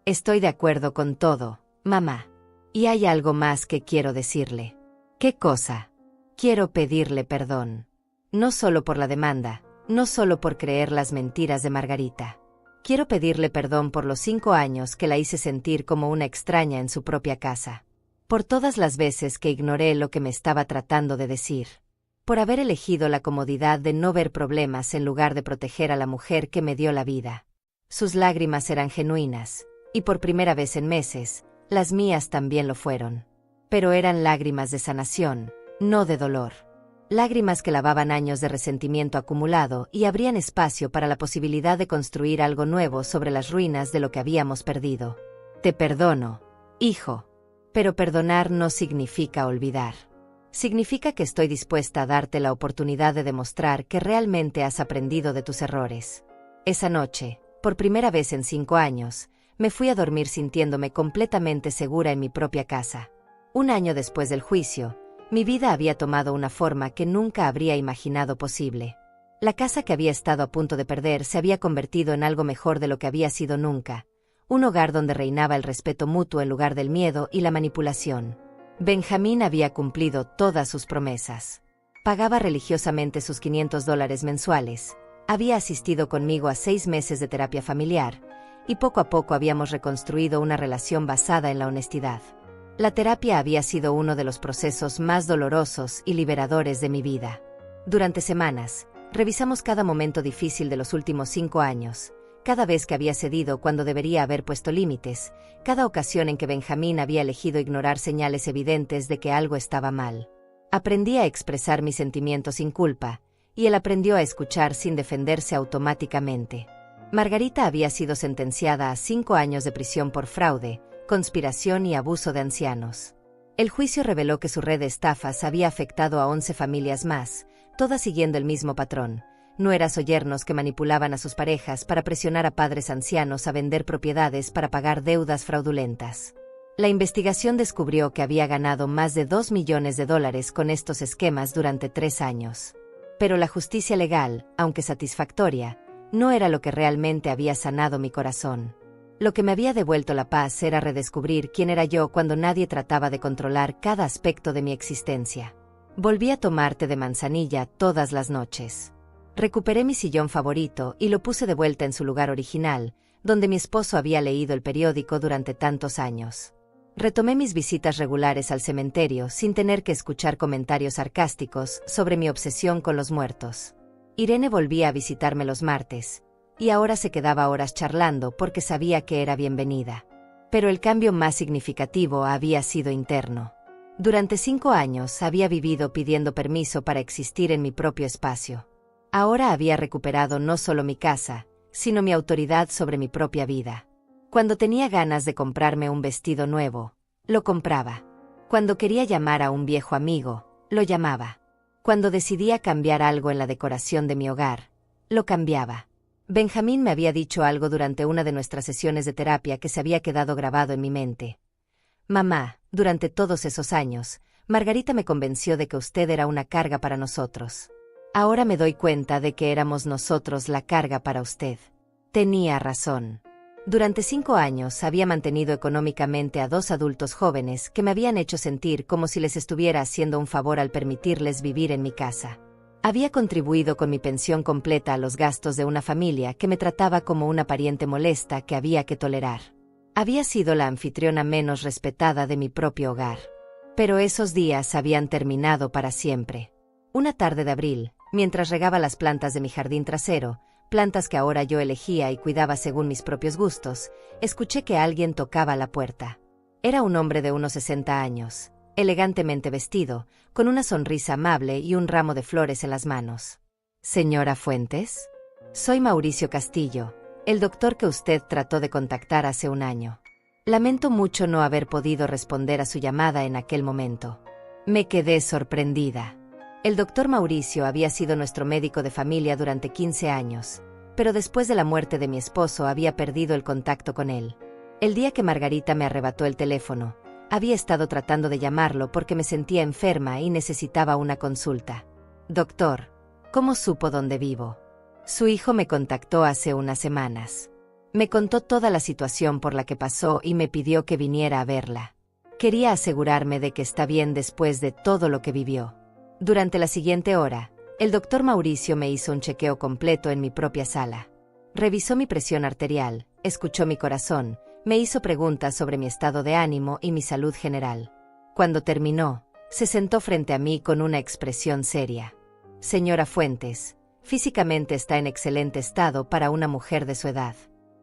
Speaker 1: Estoy de acuerdo con todo, mamá. Y hay algo más que quiero decirle. ¿Qué cosa? Quiero pedirle perdón. No solo por la demanda, no solo por creer las mentiras de Margarita. Quiero pedirle perdón por los 5 años que la hice sentir como una extraña en su propia casa. Por todas las veces que ignoré lo que me estaba tratando de decir. Por haber elegido la comodidad de no ver problemas en lugar de proteger a la mujer que me dio la vida. Sus lágrimas eran genuinas, y por primera vez en meses, las mías también lo fueron. Pero eran lágrimas de sanación, no de dolor. Lágrimas que lavaban años de resentimiento acumulado y abrían espacio para la posibilidad de construir algo nuevo sobre las ruinas de lo que habíamos perdido. Te perdono, hijo. Pero perdonar no significa olvidar. Significa que estoy dispuesta a darte la oportunidad de demostrar que realmente has aprendido de tus errores. Esa noche, por primera vez en 5 años, me fui a dormir sintiéndome completamente segura en mi propia casa. 1 año después del juicio, mi vida había tomado una forma que nunca habría imaginado posible. La casa que había estado a punto de perder se había convertido en algo mejor de lo que había sido nunca. Un hogar donde reinaba el respeto mutuo en lugar del miedo y la manipulación. Benjamín había cumplido todas sus promesas. Pagaba religiosamente sus $500 mensuales. Había asistido conmigo a 6 meses de terapia familiar. Y poco a poco habíamos reconstruido una relación basada en la honestidad. La terapia había sido uno de los procesos más dolorosos y liberadores de mi vida. Durante semanas, revisamos cada momento difícil de los últimos 5 años, cada vez que había cedido cuando debería haber puesto límites, cada ocasión en que Benjamín había elegido ignorar señales evidentes de que algo estaba mal. Aprendí a expresar mis sentimientos sin culpa, y él aprendió a escuchar sin defenderse automáticamente. Margarita había sido sentenciada a 5 años de prisión por fraude, conspiración y abuso de ancianos. El juicio reveló que su red de estafas había afectado a 11 familias más, todas siguiendo el mismo patrón: nueras o yernos que manipulaban a sus parejas para presionar a padres ancianos a vender propiedades para pagar deudas fraudulentas. La investigación descubrió que había ganado más de $2 millones con estos esquemas durante 3 años. Pero la justicia legal, aunque satisfactoria, no era lo que realmente había sanado mi corazón. Lo que me había devuelto la paz era redescubrir quién era yo cuando nadie trataba de controlar cada aspecto de mi existencia. Volví a tomar té de manzanilla todas las noches. Recuperé mi sillón favorito y lo puse de vuelta en su lugar original, donde mi esposo había leído el periódico durante tantos años. Retomé mis visitas regulares al cementerio sin tener que escuchar comentarios sarcásticos sobre mi obsesión con los muertos. Irene volvía a visitarme los martes, y ahora se quedaba horas charlando porque sabía que era bienvenida. Pero el cambio más significativo había sido interno. Durante 5 años había vivido pidiendo permiso para existir en mi propio espacio. Ahora había recuperado no solo mi casa, sino mi autoridad sobre mi propia vida. Cuando tenía ganas de comprarme un vestido nuevo, lo compraba. Cuando quería llamar a un viejo amigo, lo llamaba. Cuando decidía cambiar algo en la decoración de mi hogar, lo cambiaba. Benjamín me había dicho algo durante una de nuestras sesiones de terapia que se había quedado grabado en mi mente. Mamá, durante todos esos años, Margarita me convenció de que usted era una carga para nosotros. Ahora me doy cuenta de que éramos nosotros la carga para usted. Tenía razón. Durante 5 años había mantenido económicamente a 2 adultos jóvenes que me habían hecho sentir como si les estuviera haciendo un favor al permitirles vivir en mi casa. Había contribuido con mi pensión completa a los gastos de una familia que me trataba como una pariente molesta que había que tolerar. Había sido la anfitriona menos respetada de mi propio hogar. Pero esos días habían terminado para siempre. Una tarde de abril, mientras regaba las plantas de mi jardín trasero, plantas que ahora yo elegía y cuidaba según mis propios gustos, escuché que alguien tocaba la puerta. Era un hombre de unos 60 años, elegantemente vestido, con una sonrisa amable y un ramo de flores en las manos. «¿Señora Fuentes? Soy Mauricio Castillo, el doctor que usted trató de contactar hace un año. Lamento mucho no haber podido responder a su llamada en aquel momento». Me quedé sorprendida. El doctor Mauricio había sido nuestro médico de familia durante 15 años, pero después de la muerte de mi esposo había perdido el contacto con él. El día que Margarita me arrebató el teléfono, había estado tratando de llamarlo porque me sentía enferma y necesitaba una consulta. «Doctor, ¿cómo supo dónde vivo?» Su hijo me contactó hace unas semanas. Me contó toda la situación por la que pasó y me pidió que viniera a verla. Quería asegurarme de que está bien después de todo lo que vivió. Durante la siguiente hora, el doctor Mauricio me hizo un chequeo completo en mi propia sala. Revisó mi presión arterial, escuchó mi corazón, me hizo preguntas sobre mi estado de ánimo y mi salud general. Cuando terminó, se sentó frente a mí con una expresión seria. «Señora Fuentes, físicamente está en excelente estado para una mujer de su edad.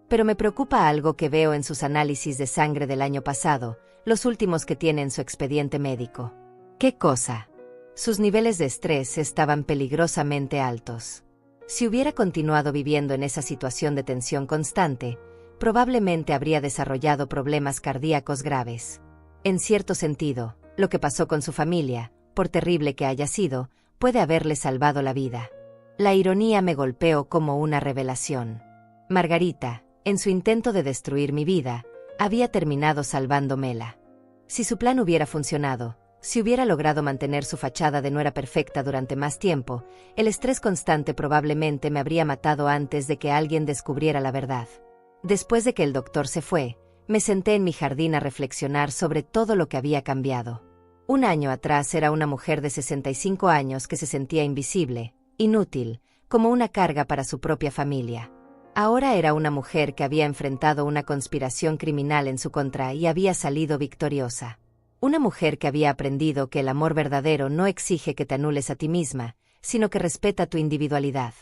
Speaker 1: Pero me preocupa algo que veo en sus análisis de sangre del año pasado, los últimos que tiene en su expediente médico». «¿Qué cosa?» Sus niveles de estrés estaban peligrosamente altos. Si hubiera continuado viviendo en esa situación de tensión constante, probablemente habría desarrollado problemas cardíacos graves. En cierto sentido, lo que pasó con su familia, por terrible que haya sido, puede haberle salvado la vida. La ironía me golpeó como una revelación. Margarita, en su intento de destruir mi vida, había terminado salvándomela. Si su plan hubiera funcionado, si hubiera logrado mantener su fachada de nuera perfecta durante más tiempo, el estrés constante probablemente me habría matado antes de que alguien descubriera la verdad. Después de que el doctor se fue, me senté en mi jardín a reflexionar sobre todo lo que había cambiado. Un año atrás era una mujer de 65 años que se sentía invisible, inútil, como una carga para su propia familia. Ahora era una mujer que había enfrentado una conspiración criminal en su contra y había salido victoriosa. Una mujer que había aprendido que el amor verdadero no exige que te anules a ti misma, sino que respeta tu individualidad.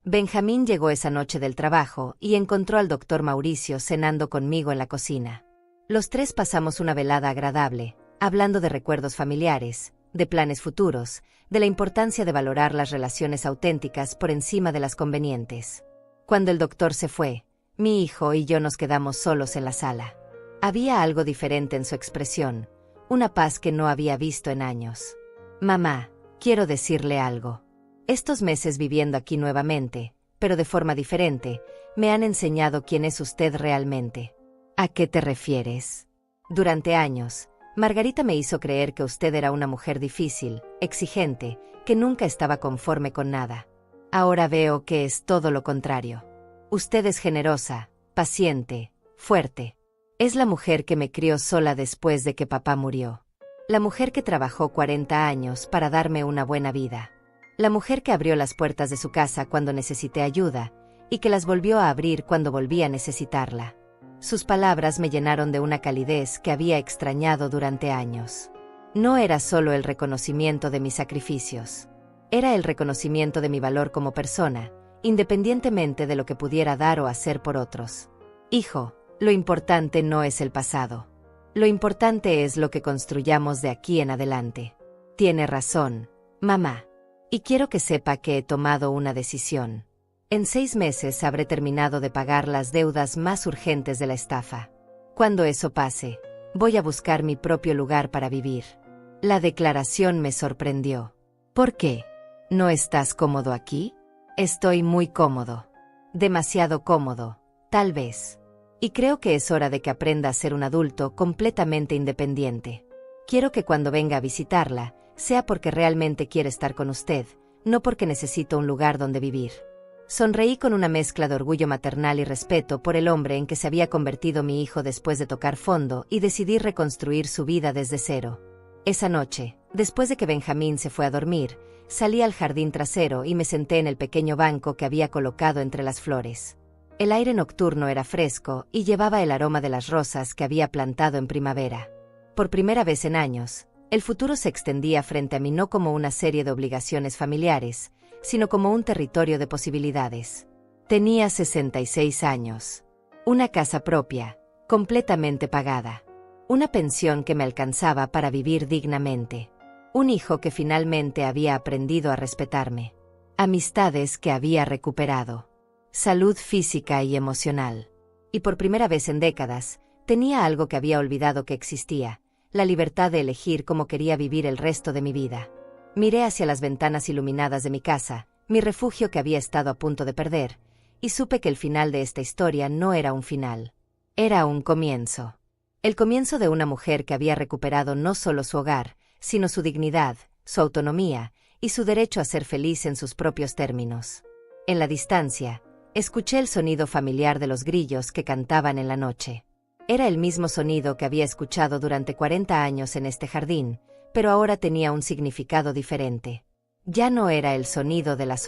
Speaker 1: Benjamín llegó esa noche del trabajo y encontró al doctor Mauricio cenando conmigo en la cocina. Los tres pasamos una velada agradable, hablando de recuerdos familiares, de planes futuros, de la importancia de valorar las relaciones auténticas por encima de las convenientes. Cuando el doctor se fue, mi hijo y yo nos quedamos solos en la sala. Había algo diferente en su expresión, una paz que no había visto en años. «Mamá, quiero decirle algo. Estos meses viviendo aquí nuevamente, pero de forma diferente, me han enseñado quién es usted realmente». «¿A qué te refieres?» «Durante años, Margarita me hizo creer que usted era una mujer difícil, exigente, que nunca estaba conforme con nada. Ahora veo que es todo lo contrario. Usted es generosa, paciente, fuerte. Es la mujer que me crió sola después de que papá murió. La mujer que trabajó 40 años para darme una buena vida. La mujer que abrió las puertas de su casa cuando necesité ayuda, y que las volvió a abrir cuando volví a necesitarla». Sus palabras me llenaron de una calidez que había extrañado durante años. No era solo el reconocimiento de mis sacrificios. Era el reconocimiento de mi valor como persona, independientemente de lo que pudiera dar o hacer por otros. «Hijo, lo importante no es el pasado. Lo importante es lo que construyamos de aquí en adelante». «Tiene razón, mamá. Y quiero que sepa que he tomado una decisión. En 6 meses habré terminado de pagar las deudas más urgentes de la estafa. Cuando eso pase, voy a buscar mi propio lugar para vivir». La declaración me sorprendió. «¿Por qué? ¿No estás cómodo aquí?» «Estoy muy cómodo. Demasiado cómodo, tal vez. Y creo que es hora de que aprenda a ser un adulto completamente independiente. Quiero que cuando venga a visitarla, sea porque realmente quiere estar con usted, no porque necesito un lugar donde vivir». Sonreí con una mezcla de orgullo maternal y respeto por el hombre en que se había convertido mi hijo después de tocar fondo y decidir reconstruir su vida desde cero. Esa noche, Después de que Benjamín se fue a dormir, salí al jardín trasero y me senté en el pequeño banco que había colocado entre las flores. El aire nocturno era fresco y llevaba el aroma de las rosas que había plantado en primavera. Por primera vez en años, el futuro se extendía frente a mí no como una serie de obligaciones familiares, sino como un territorio de posibilidades. Tenía 66 años. Una casa propia, completamente pagada. Una pensión que me alcanzaba para vivir dignamente. Un hijo que finalmente había aprendido a respetarme. Amistades que había recuperado. Salud física y emocional. Y por primera vez en décadas, tenía algo que había olvidado que existía, la libertad de elegir cómo quería vivir el resto de mi vida. Miré hacia las ventanas iluminadas de mi casa, mi refugio que había estado a punto de perder, y supe que el final de esta historia no era un final. Era un comienzo. El comienzo de una mujer que había recuperado no solo su hogar, sino su dignidad, su autonomía y su derecho a ser feliz en sus propios términos. En la distancia, escuché el sonido familiar de los grillos que cantaban en la noche. Era el mismo sonido que había escuchado durante 40 años en este jardín, pero ahora tenía un significado diferente. Ya no era el sonido de la soledad.